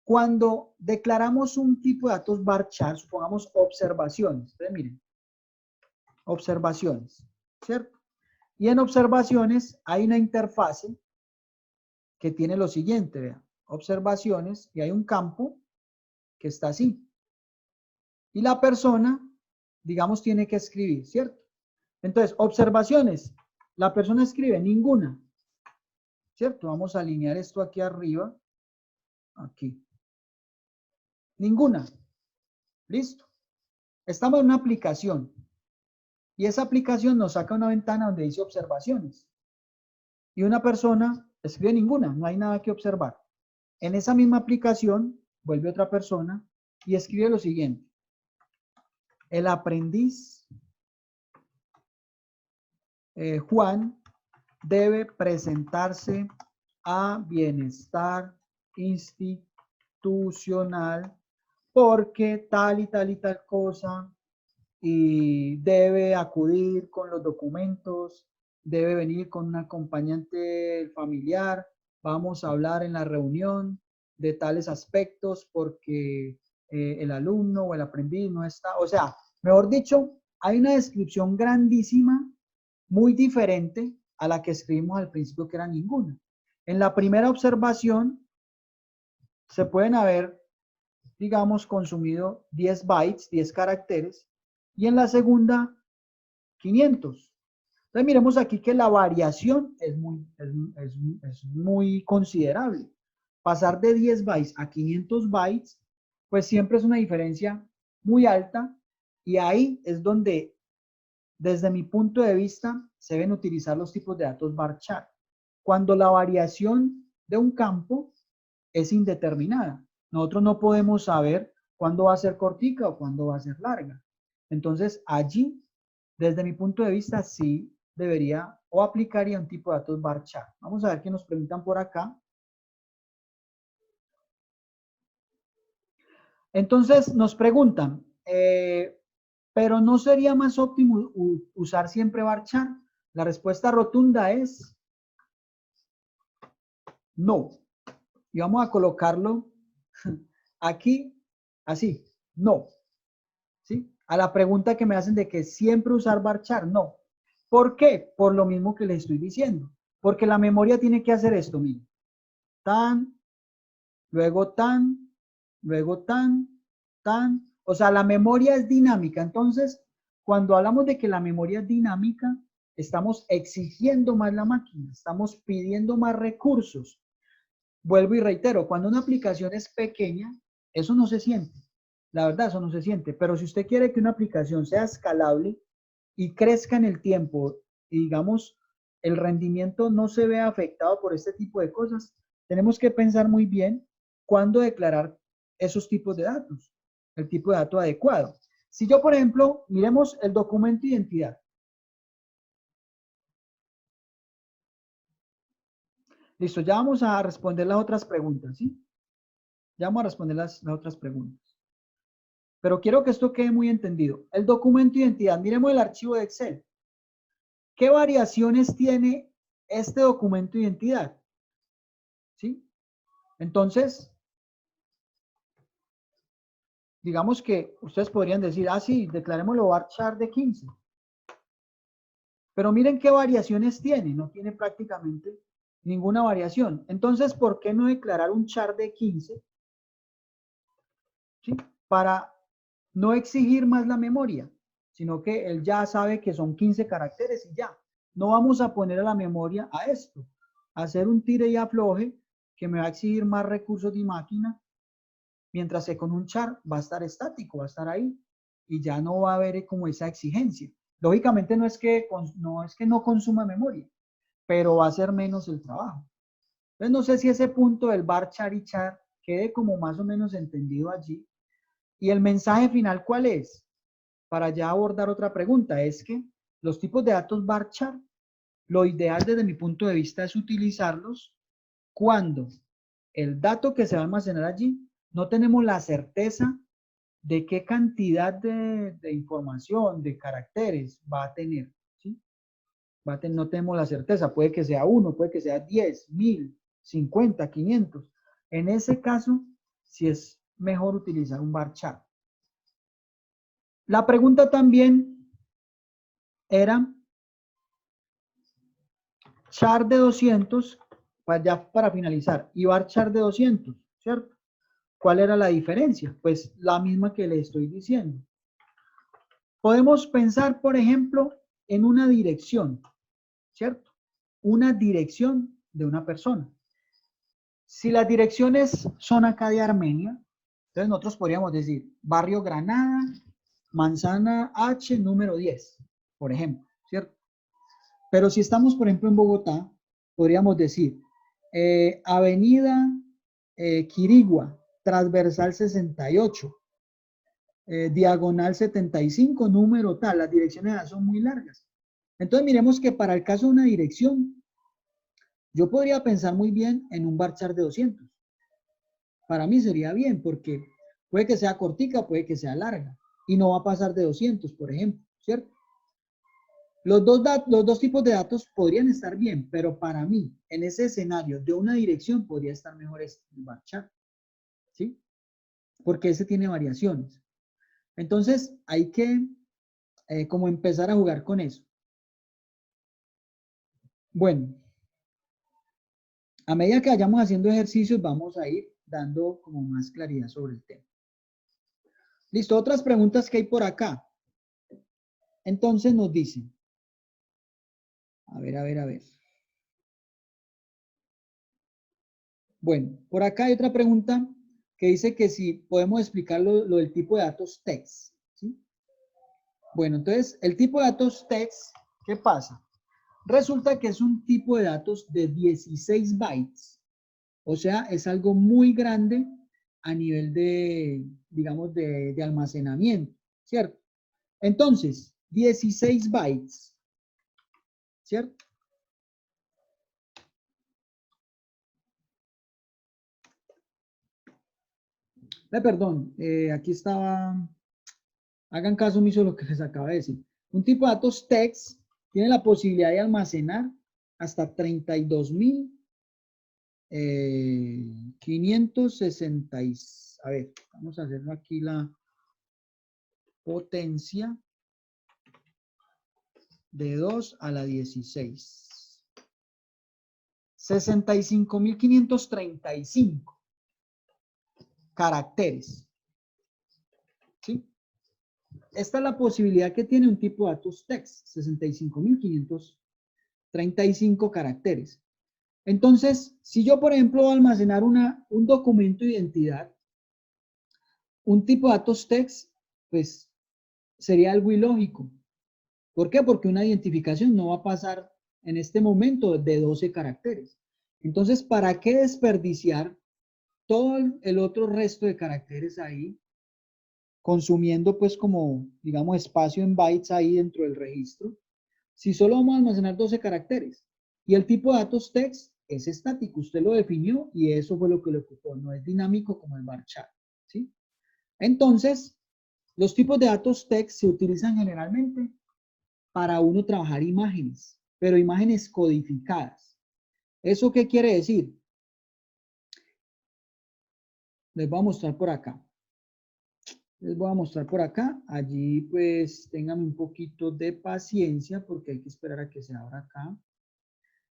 Cuando declaramos un tipo de datos varchar, supongamos observaciones. Entonces, miren, observaciones, ¿cierto? Y en observaciones hay una interfase que tiene lo siguiente, vean, observaciones, y hay un campo que está así. Y la persona, digamos, tiene que escribir, ¿cierto? Entonces, observaciones, la persona escribe ninguna, ¿cierto? Vamos a alinear esto aquí arriba, aquí. Ninguna. Listo. Estamos en una aplicación y esa aplicación nos saca una ventana donde dice observaciones. Y una persona escribe ninguna, no hay nada que observar. En esa misma aplicación vuelve otra persona y escribe lo siguiente. El aprendiz Juan debe presentarse a bienestar institucional porque tal y tal y tal cosa y debe acudir con los documentos, debe venir con un acompañante familiar, vamos a hablar en la reunión de tales aspectos porque el alumno o el aprendiz no está, o sea, mejor dicho, hay una descripción grandísima, muy diferente a la que escribimos al principio, que era ninguna. En la primera observación se pueden haber, digamos, consumido 10 bytes, 10 caracteres, y en la segunda 500. Entonces miremos aquí que la variación es muy considerable. Pasar de 10 bytes a 500 bytes, pues siempre es una diferencia muy alta, y ahí es donde, desde mi punto de vista, se deben utilizar los tipos de datos varchar. Cuando la variación de un campo es indeterminada. Nosotros no podemos saber cuándo va a ser cortica o cuándo va a ser larga. Entonces, allí, desde mi punto de vista, sí debería o aplicaría un tipo de datos varchar. Vamos a ver qué nos preguntan por acá. Entonces, nos preguntan, pero ¿no sería más óptimo usar siempre varchar? La respuesta rotunda es no. Y vamos a colocarlo aquí, así, no. ¿Sí? A la pregunta que me hacen de que siempre usar varchar, no. ¿Por qué? Por lo mismo que les estoy diciendo. Porque la memoria tiene que hacer esto, miren. Tan, luego tan, luego tan, tan. O sea, la memoria es dinámica. Entonces, cuando hablamos de que la memoria es dinámica, estamos exigiendo más la máquina, estamos pidiendo más recursos. Vuelvo y reitero, cuando una aplicación es pequeña, eso no se siente. La verdad, eso no se siente. Pero si usted quiere que una aplicación sea escalable y crezca en el tiempo, y digamos, el rendimiento no se vea afectado por este tipo de cosas, tenemos que pensar muy bien cuándo declarar esos tipos de datos, el tipo de dato adecuado. Si yo, por ejemplo, miremos el documento de identidad. Listo, ya vamos a responder las otras preguntas, ¿sí? Ya vamos a responder las otras preguntas. Pero quiero que esto quede muy entendido. El documento de identidad, miremos el archivo de Excel. ¿Qué variaciones tiene este documento de identidad? ¿Sí? Entonces, digamos que ustedes podrían decir, ah, sí, declarémoslo varchar de 15. Pero miren qué variaciones tiene. No tiene prácticamente ninguna variación. Entonces, ¿por qué no declarar un char de 15? ¿Sí? Para no exigir más la memoria, sino que él ya sabe que son 15 caracteres y ya. No vamos a poner a la memoria a esto, a hacer un tire y afloje que me va a exigir más recursos de máquina, mientras que con un char va a estar estático, va a estar ahí y ya no va a haber como esa exigencia. Lógicamente no es que no consuma memoria, pero va a ser menos el trabajo. Entonces no sé si ese punto del var char y char quede como más o menos entendido allí. Y el mensaje final, ¿cuál es? Para ya abordar otra pregunta, es que los tipos de datos varchar, lo ideal desde mi punto de vista es utilizarlos cuando el dato que se va a almacenar allí no tenemos la certeza de qué cantidad de información, de caracteres va a tener. ¿Sí? No tenemos la certeza, puede que sea 1, puede que sea 10, 1000, 50, 500. En ese caso, sí es mejor utilizar un varchar. La pregunta también era char de 200, ya para finalizar, y varchar de 200, ¿cierto? ¿Cuál era la diferencia? Pues la misma que le estoy diciendo. Podemos pensar, por ejemplo, en una dirección, ¿cierto? Una dirección de una persona. Si las direcciones son acá de Armenia, entonces nosotros podríamos decir Barrio Granada, Manzana H, número 10, por ejemplo, ¿cierto? Pero si estamos, por ejemplo, en Bogotá, podríamos decir Avenida Quirigua, transversal 68, diagonal 75, número tal. Las direcciones son muy largas. Entonces miremos que para el caso de una dirección, yo podría pensar muy bien en un varchar de 200. Para mí sería bien porque puede que sea cortica, puede que sea larga. y no va a pasar de 200, por ejemplo, ¿cierto? Los dos tipos de datos podrían estar bien, pero para mí, en ese escenario de una dirección, podría estar mejor el varchar, ¿sí? Porque ese tiene variaciones. Entonces, hay que como empezar a jugar con eso. Bueno, a medida que vayamos haciendo ejercicios, vamos a ir dando como más claridad sobre el tema. Listo, otras preguntas que hay por acá. Entonces nos dicen, a ver. Bueno, por acá hay otra pregunta que dice que si podemos explicar lo del tipo de datos text, ¿sí? Bueno, entonces, el tipo de datos text, ¿qué pasa? Resulta que es un tipo de datos de 16 bytes. O sea, es algo muy grande a nivel de, digamos, de almacenamiento, ¿cierto? Entonces, 16 bytes, ¿cierto? Perdón, aquí estaba, hagan caso omiso de lo que les acabo de decir. Un tipo de datos text tiene la posibilidad de almacenar hasta 32.560. A ver, vamos a hacerlo aquí la potencia de 2 a la 16. 65.535 caracteres. ¿Sí? Esta es la posibilidad que tiene un tipo de datos text, 65.535 caracteres. Entonces, si yo, por ejemplo, voy a almacenar un documento de identidad, un tipo de datos text, pues sería algo ilógico. ¿Por qué? Porque una identificación no va a pasar en este momento de 12 caracteres. Entonces, ¿para qué desperdiciar todo el otro resto de caracteres ahí, consumiendo pues como, digamos, espacio en bytes ahí dentro del registro, si solo vamos a almacenar 12 caracteres? Y el tipo de datos text es estático, usted lo definió y eso fue lo que le ocupó, no es dinámico como el varchar, ¿sí? Entonces, los tipos de datos text se utilizan generalmente para uno trabajar imágenes, pero imágenes codificadas. ¿Eso qué quiere decir? Les voy a mostrar por acá. Les voy a mostrar por acá. Allí pues tengan un poquito de paciencia porque hay que esperar a que se abra acá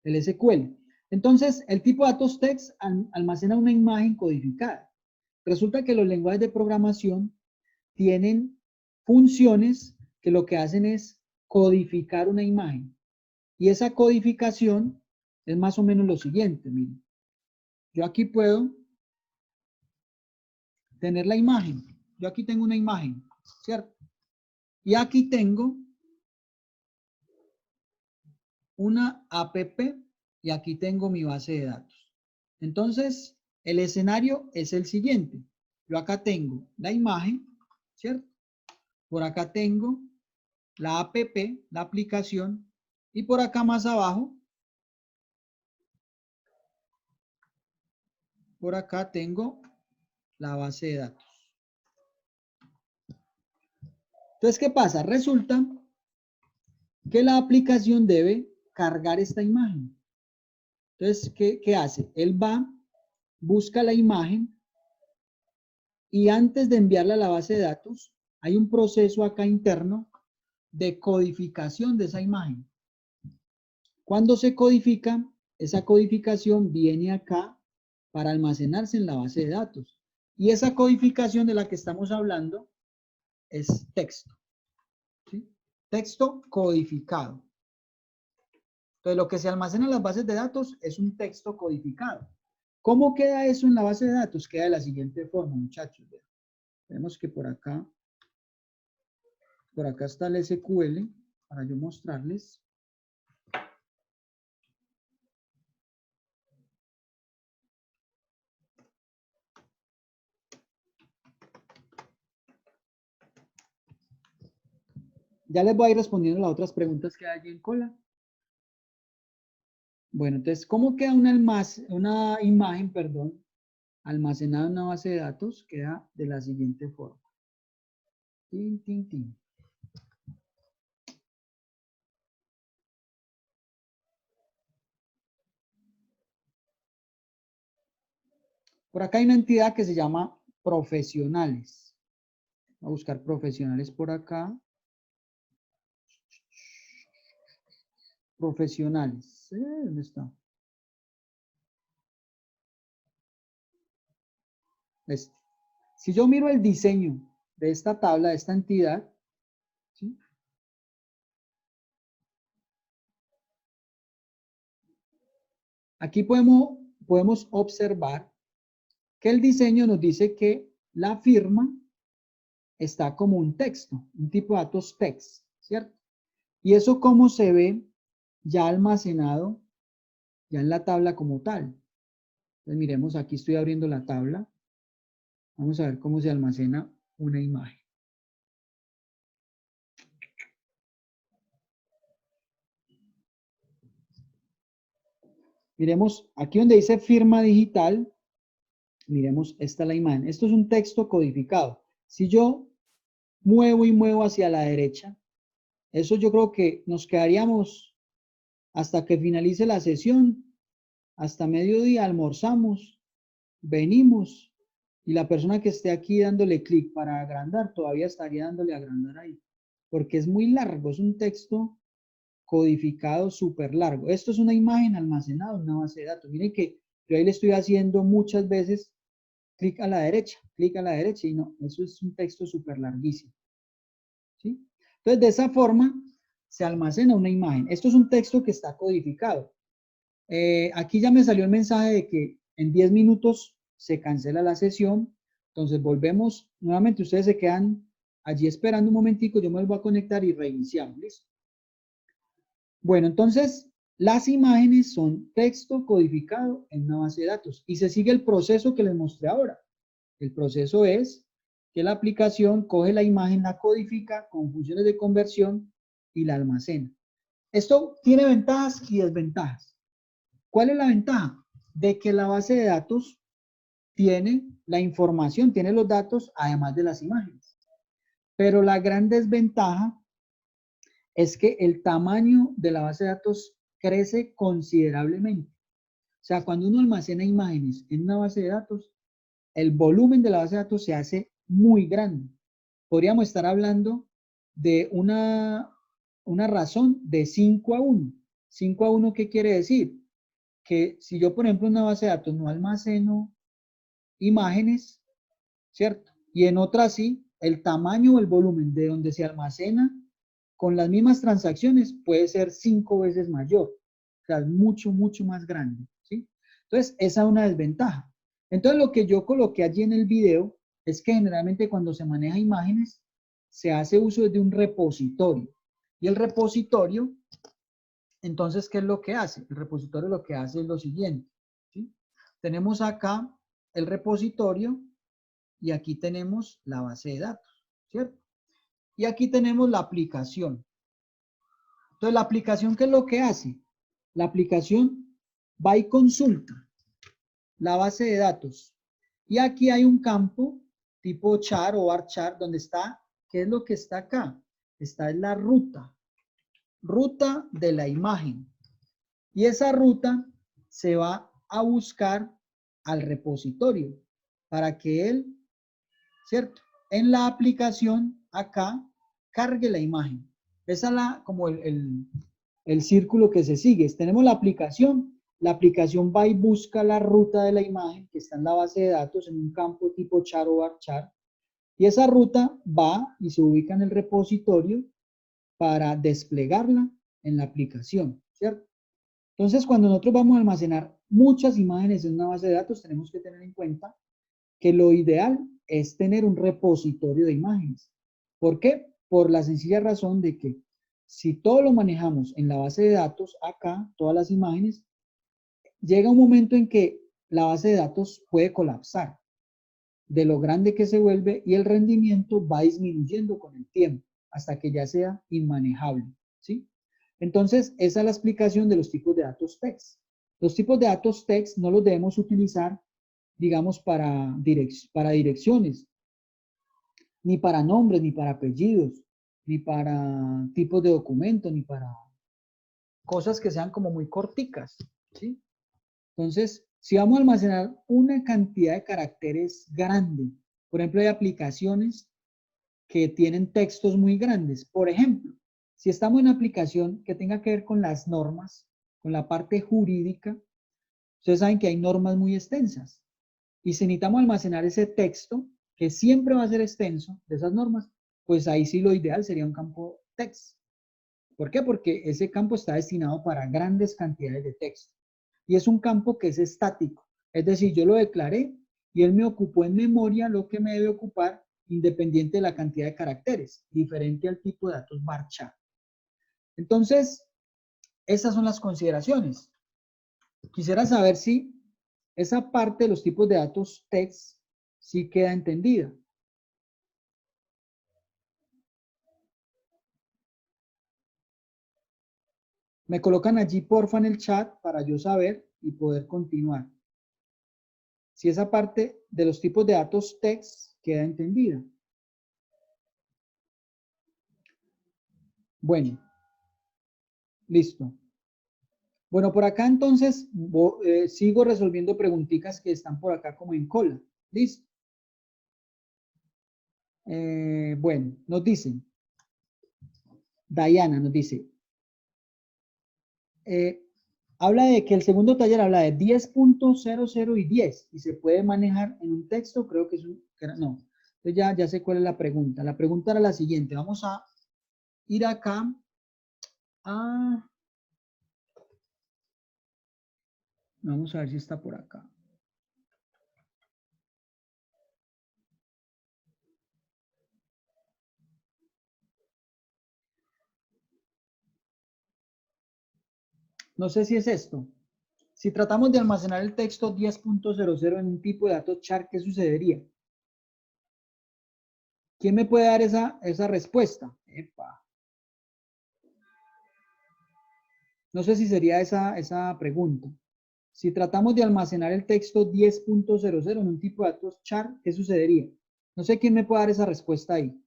el SQL. Entonces, el tipo de datos text almacena una imagen codificada. Resulta que los lenguajes de programación tienen funciones que lo que hacen es codificar una imagen. Y esa codificación es más o menos lo siguiente, miren. Yo aquí puedo tener la imagen. Yo aquí tengo una imagen, ¿cierto? Y aquí tengo una app y aquí tengo mi base de datos. Entonces, el escenario es el siguiente. Yo acá tengo la imagen, ¿cierto? Por acá tengo la app, la aplicación, y por acá más abajo, por acá tengo la base de datos. Entonces, ¿qué pasa? Resulta que la aplicación debe cargar esta imagen. Entonces, ¿qué hace? Él va, busca la imagen y antes de enviarla a la base de datos, hay un proceso acá interno de codificación de esa imagen. Cuando se codifica, esa codificación viene acá para almacenarse en la base de datos. Y esa codificación de la que estamos hablando es texto. ¿Sí? Texto codificado. Entonces, lo que se almacena en las bases de datos es un texto codificado. ¿Cómo queda eso en la base de datos? Queda de la siguiente forma, muchachos. Vemos que por acá está el SQL para yo mostrarles. Ya les voy a ir respondiendo las otras preguntas que hay allí en cola. Bueno, entonces, ¿cómo queda una imagen, perdón, almacenada en una base de datos? Queda de la siguiente forma. Tin, tin, tin. Por acá hay una entidad que se llama profesionales. Voy a buscar profesionales por acá. Profesionales. ¿Dónde está? Este. Si yo miro el diseño de esta tabla, de esta entidad, ¿sí? Aquí podemos observar que el diseño nos dice que la firma está como un texto, un tipo de datos text, ¿cierto? Y eso cómo se ve ya almacenado, ya en la tabla como tal. Entonces miremos, aquí estoy abriendo la tabla. Vamos a ver cómo se almacena una imagen. Miremos, aquí donde dice firma digital, miremos, esta es la imagen. Esto es un texto codificado. Si yo muevo y muevo hacia la derecha, eso yo creo que nos quedaríamos hasta que finalice la sesión, hasta mediodía, almorzamos, venimos, y la persona que esté aquí dándole clic para agrandar, todavía estaría dándole a agrandar ahí, porque es muy largo, es un texto codificado súper largo. Esto es una imagen almacenada en una base de datos. Miren que yo ahí le estoy haciendo muchas veces clic a la derecha, y no, eso es un texto súper larguísimo. ¿Sí? Entonces, de esa forma se almacena una imagen. Esto es un texto que está codificado. Aquí ya me salió el mensaje de que en 10 minutos se cancela la sesión. Entonces, volvemos. Nuevamente, ustedes se quedan allí esperando un momentico. Yo me vuelvo a conectar y reiniciamos. ¿Listo? Bueno, entonces, las imágenes son texto codificado en una base de datos. Y se sigue el proceso que les mostré ahora. El proceso es que la aplicación coge la imagen, la codifica con funciones de conversión y la almacena. Esto tiene ventajas y desventajas. ¿Cuál es la ventaja? De que la base de datos tiene la información, tiene los datos, además de las imágenes. Pero la gran desventaja es que el tamaño de la base de datos crece considerablemente. O sea, cuando uno almacena imágenes en una base de datos, el volumen de la base de datos se hace muy grande. Podríamos estar hablando de una razón de 5 a 1. 5 a 1, ¿qué quiere decir? Que si yo, por ejemplo, en una base de datos no almaceno imágenes, ¿cierto? Y en otra sí, el tamaño o el volumen de donde se almacena con las mismas transacciones puede ser 5 veces mayor. O sea, es mucho, mucho más grande, ¿sí? Entonces, esa es una desventaja. Entonces, lo que yo coloqué allí en el video es que generalmente cuando se maneja imágenes, se hace uso de un repositorio. Y el repositorio, entonces, ¿qué es lo que hace? El repositorio lo que hace es lo siguiente, ¿sí? Tenemos acá el repositorio y aquí tenemos la base de datos, ¿cierto? Y aquí tenemos la aplicación. Entonces, la aplicación, ¿qué es lo que hace? La aplicación va y consulta la base de datos. Y aquí hay un campo tipo char o varchar donde está, ¿qué es lo que está acá? Está en la ruta de la imagen. Y esa ruta se va a buscar al repositorio para que él, ¿cierto? En la aplicación acá cargue la imagen. Esa es como el círculo que se sigue. Tenemos la aplicación va y busca la ruta de la imagen que está en la base de datos en un campo tipo char o varchar. Y esa ruta va y se ubica en el repositorio para desplegarla en la aplicación, ¿cierto? Entonces, cuando nosotros vamos a almacenar muchas imágenes en una base de datos, tenemos que tener en cuenta que lo ideal es tener un repositorio de imágenes. ¿Por qué? Por la sencilla razón de que si todo lo manejamos en la base de datos, acá, todas las imágenes, llega un momento en que la base de datos puede colapsar de lo grande que se vuelve y el rendimiento va disminuyendo con el tiempo hasta que ya sea inmanejable, ¿sí? Entonces, esa es la explicación de los tipos de datos text. Los tipos de datos text no los debemos utilizar, digamos, para direcciones. ni para nombres, ni para apellidos, ni para tipos de documentos, ni para cosas que sean como muy corticas, ¿sí? Entonces, si vamos a almacenar una cantidad de caracteres grande, por ejemplo, hay aplicaciones que tienen textos muy grandes. Por ejemplo, si estamos en una aplicación que tenga que ver con las normas, con la parte jurídica, ustedes saben que hay normas muy extensas. Y si necesitamos almacenar ese texto, que siempre va a ser extenso, de esas normas, pues ahí sí lo ideal sería un campo text. ¿Por qué? Porque ese campo está destinado para grandes cantidades de texto. Y es un campo que es estático. Es decir, yo lo declaré y él me ocupó en memoria lo que me debe ocupar independiente de la cantidad de caracteres, diferente al tipo de datos varchar. Entonces, esas son las consideraciones. Quisiera saber si esa parte de los tipos de datos text sí queda entendida. Me colocan allí, porfa, en el chat para yo saber y poder continuar. Si esa parte de los tipos de datos text queda entendida. Bueno, listo. Bueno, por acá entonces sigo resolviendo preguntitas que están por acá como en cola. Listo. Bueno, nos dicen, Diana nos dice, habla de que el segundo taller habla de 10.00 y 10 y se puede manejar en un texto, creo que es un, no. Entonces ya sé cuál es la pregunta. La pregunta era la siguiente, vamos a ir acá a, vamos a ver si está por acá. No sé si es esto. Si tratamos de almacenar el texto 10.00 en un tipo de datos char, ¿qué sucedería? ¿Quién me puede dar esa respuesta? Epa. No sé si sería esa pregunta. Si tratamos de almacenar el texto 10.00 en un tipo de datos char, ¿qué sucedería? No sé quién me puede dar esa respuesta ahí.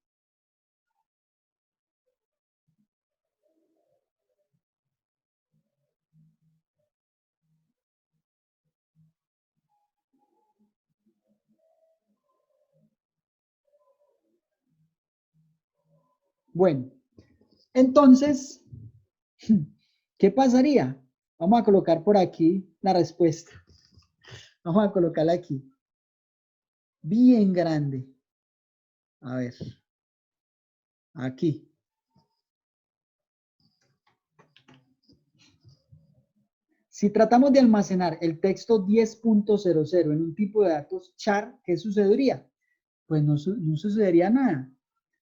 Bueno, entonces, ¿qué pasaría? Vamos a colocar por aquí la respuesta. Vamos a colocarla aquí. Bien grande. A ver. Aquí. Si tratamos de almacenar el texto 10.00 en un tipo de datos char, ¿qué sucedería? Pues no sucedería nada.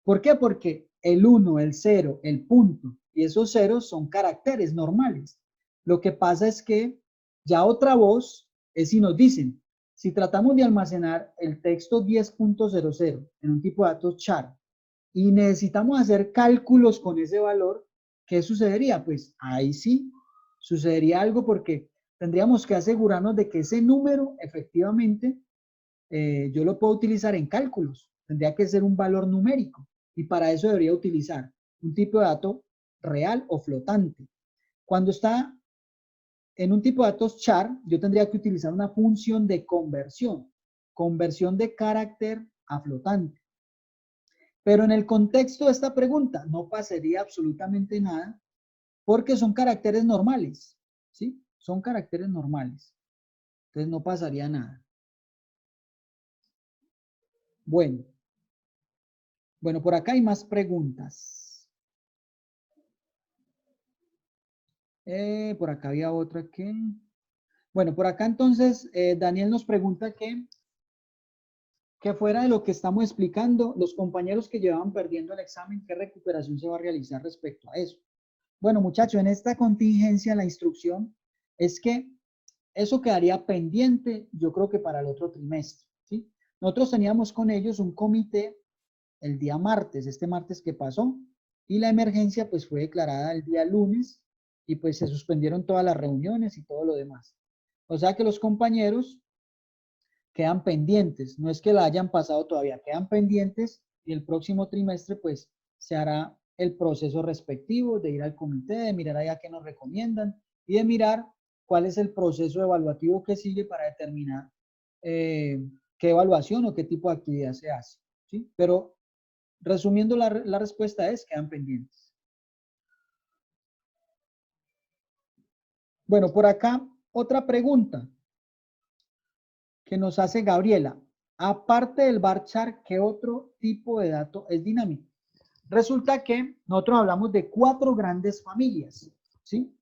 ¿Por qué? Porque el 1, el 0, el punto y esos ceros son caracteres normales. Lo que pasa es que ya otra voz es si nos dicen, si tratamos de almacenar el texto 10.00 en un tipo de datos char y necesitamos hacer cálculos con ese valor, ¿qué sucedería? Pues ahí sí sucedería algo porque tendríamos que asegurarnos de que ese número efectivamente yo lo puedo utilizar en cálculos. Tendría que ser un valor numérico y para eso debería utilizar un tipo de dato real o flotante. Cuando está en un tipo de datos char, yo tendría que utilizar una función de conversión de carácter a flotante. Pero en el contexto de esta pregunta no pasaría absolutamente nada porque son caracteres normales, ¿sí? Son caracteres normales. Entonces no pasaría nada. Bueno, por acá hay más preguntas. Por acá había otra que... Bueno, por acá entonces Daniel nos pregunta que fuera de lo que estamos explicando, los compañeros que llevaban perdiendo el examen, ¿qué recuperación se va a realizar respecto a eso? Bueno, muchachos, en esta contingencia la instrucción es que eso quedaría pendiente, yo creo que para el otro trimestre, ¿sí? Nosotros teníamos con ellos un comité el día martes, este martes que pasó, y la emergencia pues fue declarada el día lunes y pues se suspendieron todas las reuniones y todo lo demás. O sea que los compañeros quedan pendientes, no es que la hayan pasado todavía, quedan pendientes y el próximo trimestre pues se hará el proceso respectivo de ir al comité, de mirar allá qué nos recomiendan y de mirar cuál es el proceso evaluativo que sigue para determinar qué evaluación o qué tipo de actividad se hace, ¿sí? Pero resumiendo la respuesta es, quedan pendientes. Bueno, por acá otra pregunta que nos hace Gabriela. Aparte del varchar, ¿qué otro tipo de dato es dinámico? Resulta que nosotros hablamos de 4 grandes familias, ¿sí?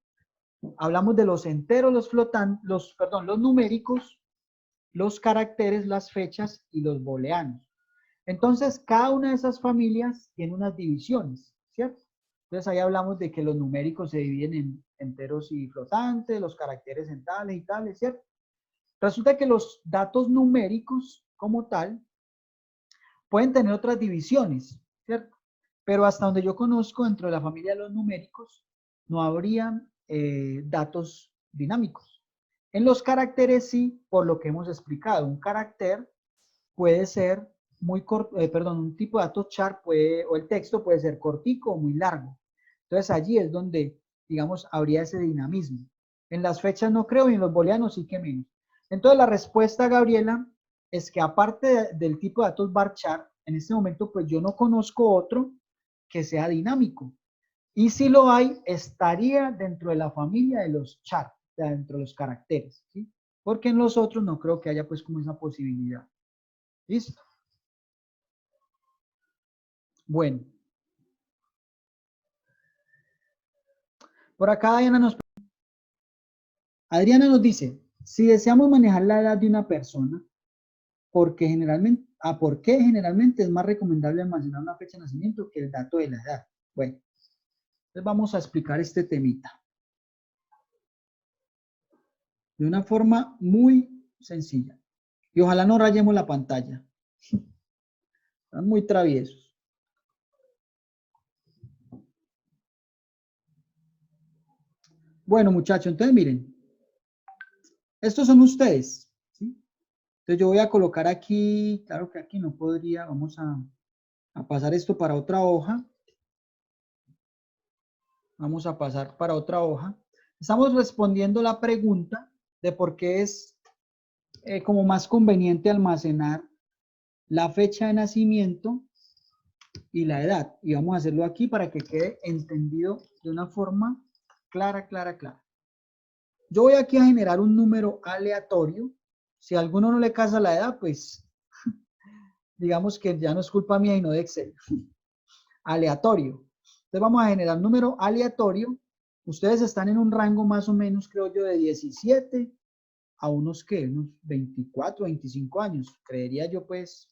Hablamos de los enteros, los flotantes, los numéricos, los caracteres, las fechas y los booleanos. Entonces, cada una de esas familias tiene unas divisiones, ¿cierto? Entonces, ahí hablamos de que los numéricos se dividen en enteros y flotantes, los caracteres en tales y tales, ¿cierto? Resulta que los datos numéricos, como tal, pueden tener otras divisiones, ¿cierto? Pero hasta donde yo conozco, dentro de la familia de los numéricos, no habrían datos dinámicos. En los caracteres sí, por lo que hemos explicado. Un carácter puede ser muy corto, un tipo de datos char puede, o el texto puede ser cortico o muy largo. Entonces allí es donde, digamos, habría ese dinamismo. En las fechas no creo y en los booleanos sí que menos. Entonces la respuesta, Gabriela, es que aparte del tipo de datos varchar, en este momento pues yo no conozco otro que sea dinámico. Y si lo hay, estaría dentro de la familia de los char, o sea, dentro de los caracteres, ¿sí? Porque en los otros no creo que haya pues como esa posibilidad. ¿Listo? Bueno. Por acá Adriana nos dice, si deseamos manejar la edad de una persona, ¿por qué generalmente es más recomendable almacenar una fecha de nacimiento que el dato de la edad? Bueno, entonces vamos a explicar este temita de una forma muy sencilla. Y ojalá no rayemos la pantalla. Están muy traviesos. Bueno, muchachos, entonces miren. Estos son ustedes, ¿sí? Entonces yo voy a colocar aquí, claro que aquí no podría, vamos a pasar esto para otra hoja. Vamos a pasar para otra hoja. Estamos respondiendo la pregunta de por qué es como más conveniente almacenar la fecha de nacimiento y la edad. Y vamos a hacerlo aquí para que quede entendido de una forma clara, clara, clara. Yo voy aquí a generar un número aleatorio. Si a alguno no le casa la edad, pues digamos que ya no es culpa mía y no de Excel. Aleatorio. Entonces vamos a generar un número aleatorio. Ustedes están en un rango más o menos, creo yo, de 17 a unos, ¿qué? Unos 24, 25 años. Creería yo, pues.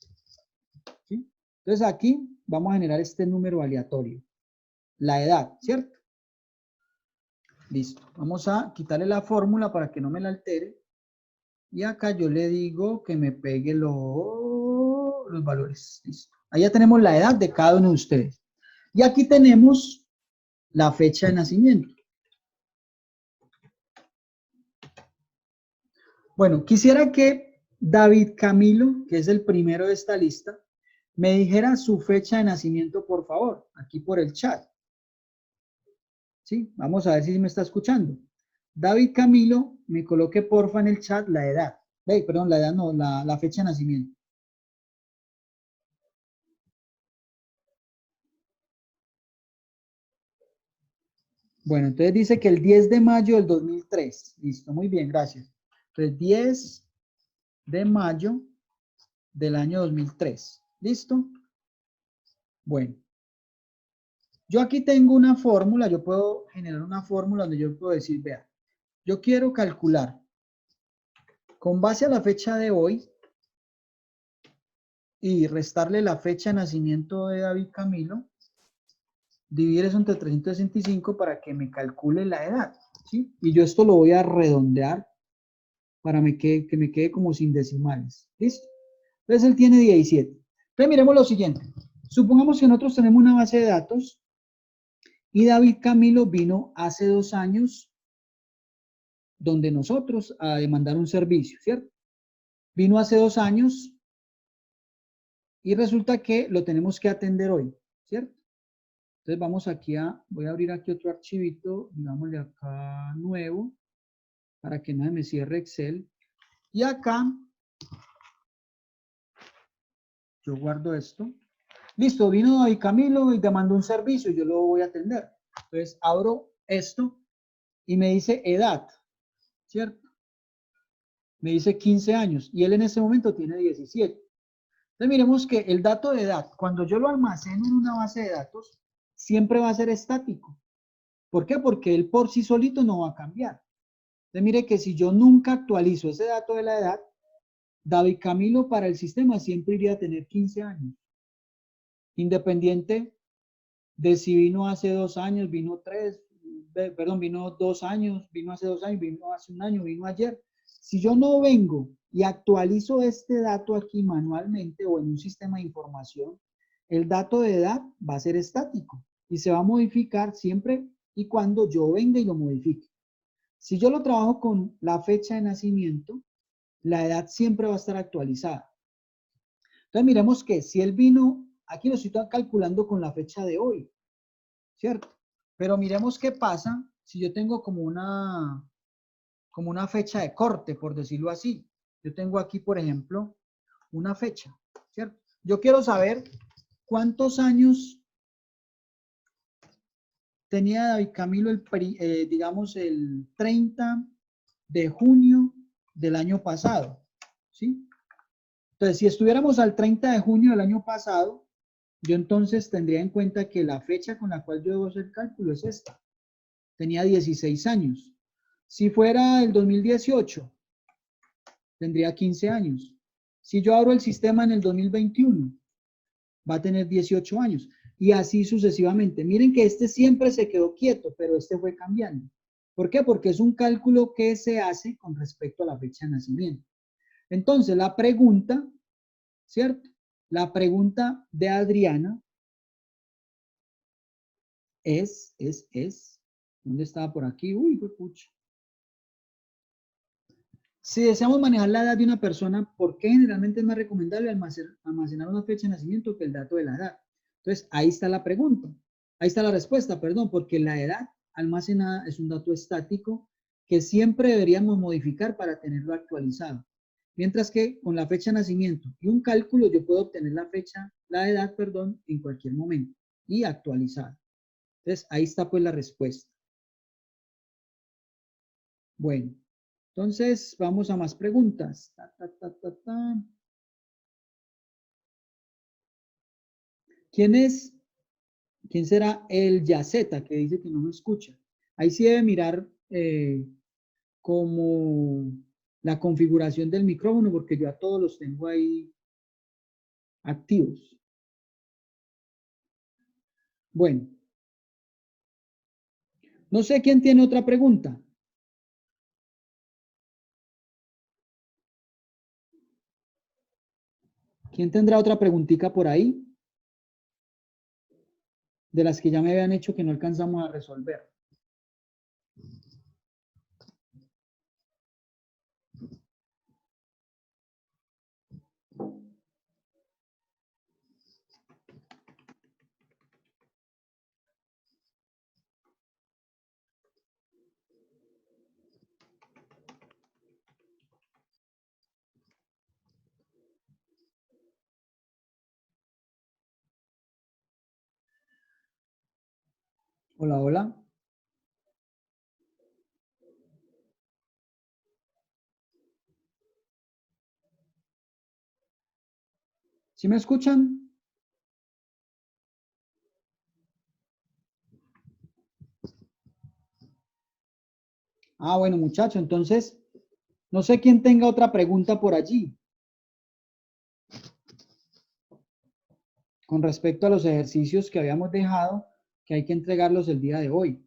¿Sí? Entonces aquí vamos a generar este número aleatorio. La edad, ¿cierto? Listo. Vamos a quitarle la fórmula para que no me la altere. Y acá yo le digo que me pegue los valores. Listo. Ahí ya tenemos la edad de cada uno de ustedes. Y aquí tenemos la fecha de nacimiento. Bueno, quisiera que David Camilo, que es el primero de esta lista, me dijera su fecha de nacimiento, por favor, aquí por el chat. ¿Sí? Vamos a ver si me está escuchando. David Camilo, me coloque porfa en el chat la edad. Perdón, la edad no, la fecha de nacimiento. Bueno, entonces dice que el 10 de mayo del 2003. Listo, muy bien, gracias. Entonces, 10 de mayo del año 2003. ¿Listo? Bueno. Yo aquí tengo una fórmula, yo puedo generar una fórmula donde yo puedo decir, vea, yo quiero calcular con base a la fecha de hoy y restarle la fecha de nacimiento de David Camilo, dividir eso entre 365 para que me calcule la edad, ¿sí? Y yo esto lo voy a redondear para que me quede como sin decimales, ¿listo? Entonces él tiene 17. Entonces miremos lo siguiente. Supongamos que nosotros tenemos una base de datos y David Camilo vino hace 2 años donde nosotros a demandar un servicio, ¿cierto? Vino hace 2 años y resulta que lo tenemos que atender hoy, ¿cierto? Entonces vamos aquí voy a abrir aquí otro archivito, digámosle acá nuevo, para que no se me cierre Excel. Y acá, yo guardo esto. Listo, vino David Camilo y te mandó un servicio, yo lo voy a atender. Entonces abro esto y me dice edad, ¿cierto? Me dice 15 años y él en ese momento tiene 17. Entonces miremos que el dato de edad, cuando yo lo almaceno en una base de datos, siempre va a ser estático. ¿Por qué? Porque él por sí solito no va a cambiar. Entonces mire que si yo nunca actualizo ese dato de la edad, David Camilo para el sistema siempre iría a tener 15 años. Independiente de si vino hace 2 años, vino 3, perdón, vino 2 años, vino hace 2 años, vino hace un año, vino ayer. Si yo no vengo y actualizo este dato aquí manualmente o en un sistema de información, el dato de edad va a ser estático y se va a modificar siempre y cuando yo venga y lo modifique. Si yo lo trabajo con la fecha de nacimiento, la edad siempre va a estar actualizada. Entonces miremos que si él vino, aquí lo estoy calculando con la fecha de hoy, ¿cierto? Pero miremos qué pasa si yo tengo como una fecha de corte, por decirlo así. Yo tengo aquí, por ejemplo, una fecha, ¿cierto? Yo quiero saber cuántos años tenía David Camilo, digamos, el 30 de junio del año pasado, ¿sí? Entonces, si estuviéramos al 30 de junio del año pasado, yo entonces tendría en cuenta que la fecha con la cual yo debo hacer el cálculo es esta. Tenía 16 años. Si fuera el 2018, tendría 15 años. Si yo abro el sistema en el 2021, va a tener 18 años. Y así sucesivamente. Miren que este siempre se quedó quieto, pero este fue cambiando. ¿Por qué? Porque es un cálculo que se hace con respecto a la fecha de nacimiento. Entonces, la pregunta, ¿cierto? La pregunta de Adriana es, ¿dónde estaba por aquí? Uy, fue pucha. Si deseamos manejar la edad de una persona, ¿por qué generalmente es más recomendable almacenar una fecha de nacimiento que el dato de la edad? Entonces, ahí está la pregunta. Ahí está la respuesta, perdón, porque la edad almacenada es un dato estático que siempre deberíamos modificar para tenerlo actualizado. Mientras que con la fecha de nacimiento y un cálculo yo puedo obtener la edad, perdón, en cualquier momento y actualizada. Entonces, ahí está pues la respuesta. Bueno, entonces vamos a más preguntas. ¿Quién será el Yaceta que dice que no me escucha? Ahí sí debe mirar como la configuración del micrófono porque yo a todos los tengo ahí activos. Bueno, no sé quién tiene otra pregunta. ¿Quién tendrá otra preguntita por ahí? De las que ya me habían hecho que no alcanzamos a resolver. Hola, hola. ¿Sí me escuchan? Ah, bueno, muchacho, entonces, no sé quién tenga otra pregunta por allí con respecto a los ejercicios que habíamos dejado, que hay que entregarlos el día de hoy.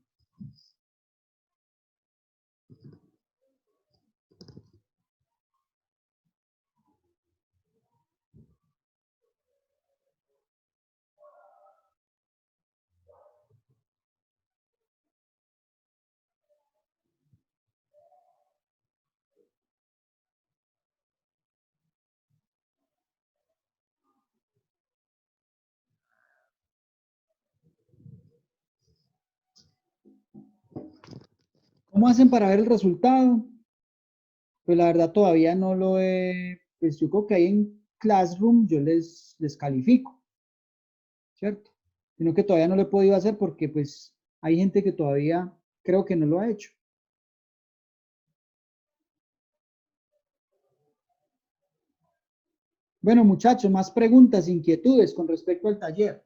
¿Cómo hacen para ver el resultado? Pues la verdad todavía no lo he, pues yo creo que ahí en Classroom yo les califico, ¿cierto? Sino que todavía no lo he podido hacer porque pues hay gente que todavía creo que no lo ha hecho. Bueno, muchachos, más preguntas, inquietudes con respecto al taller.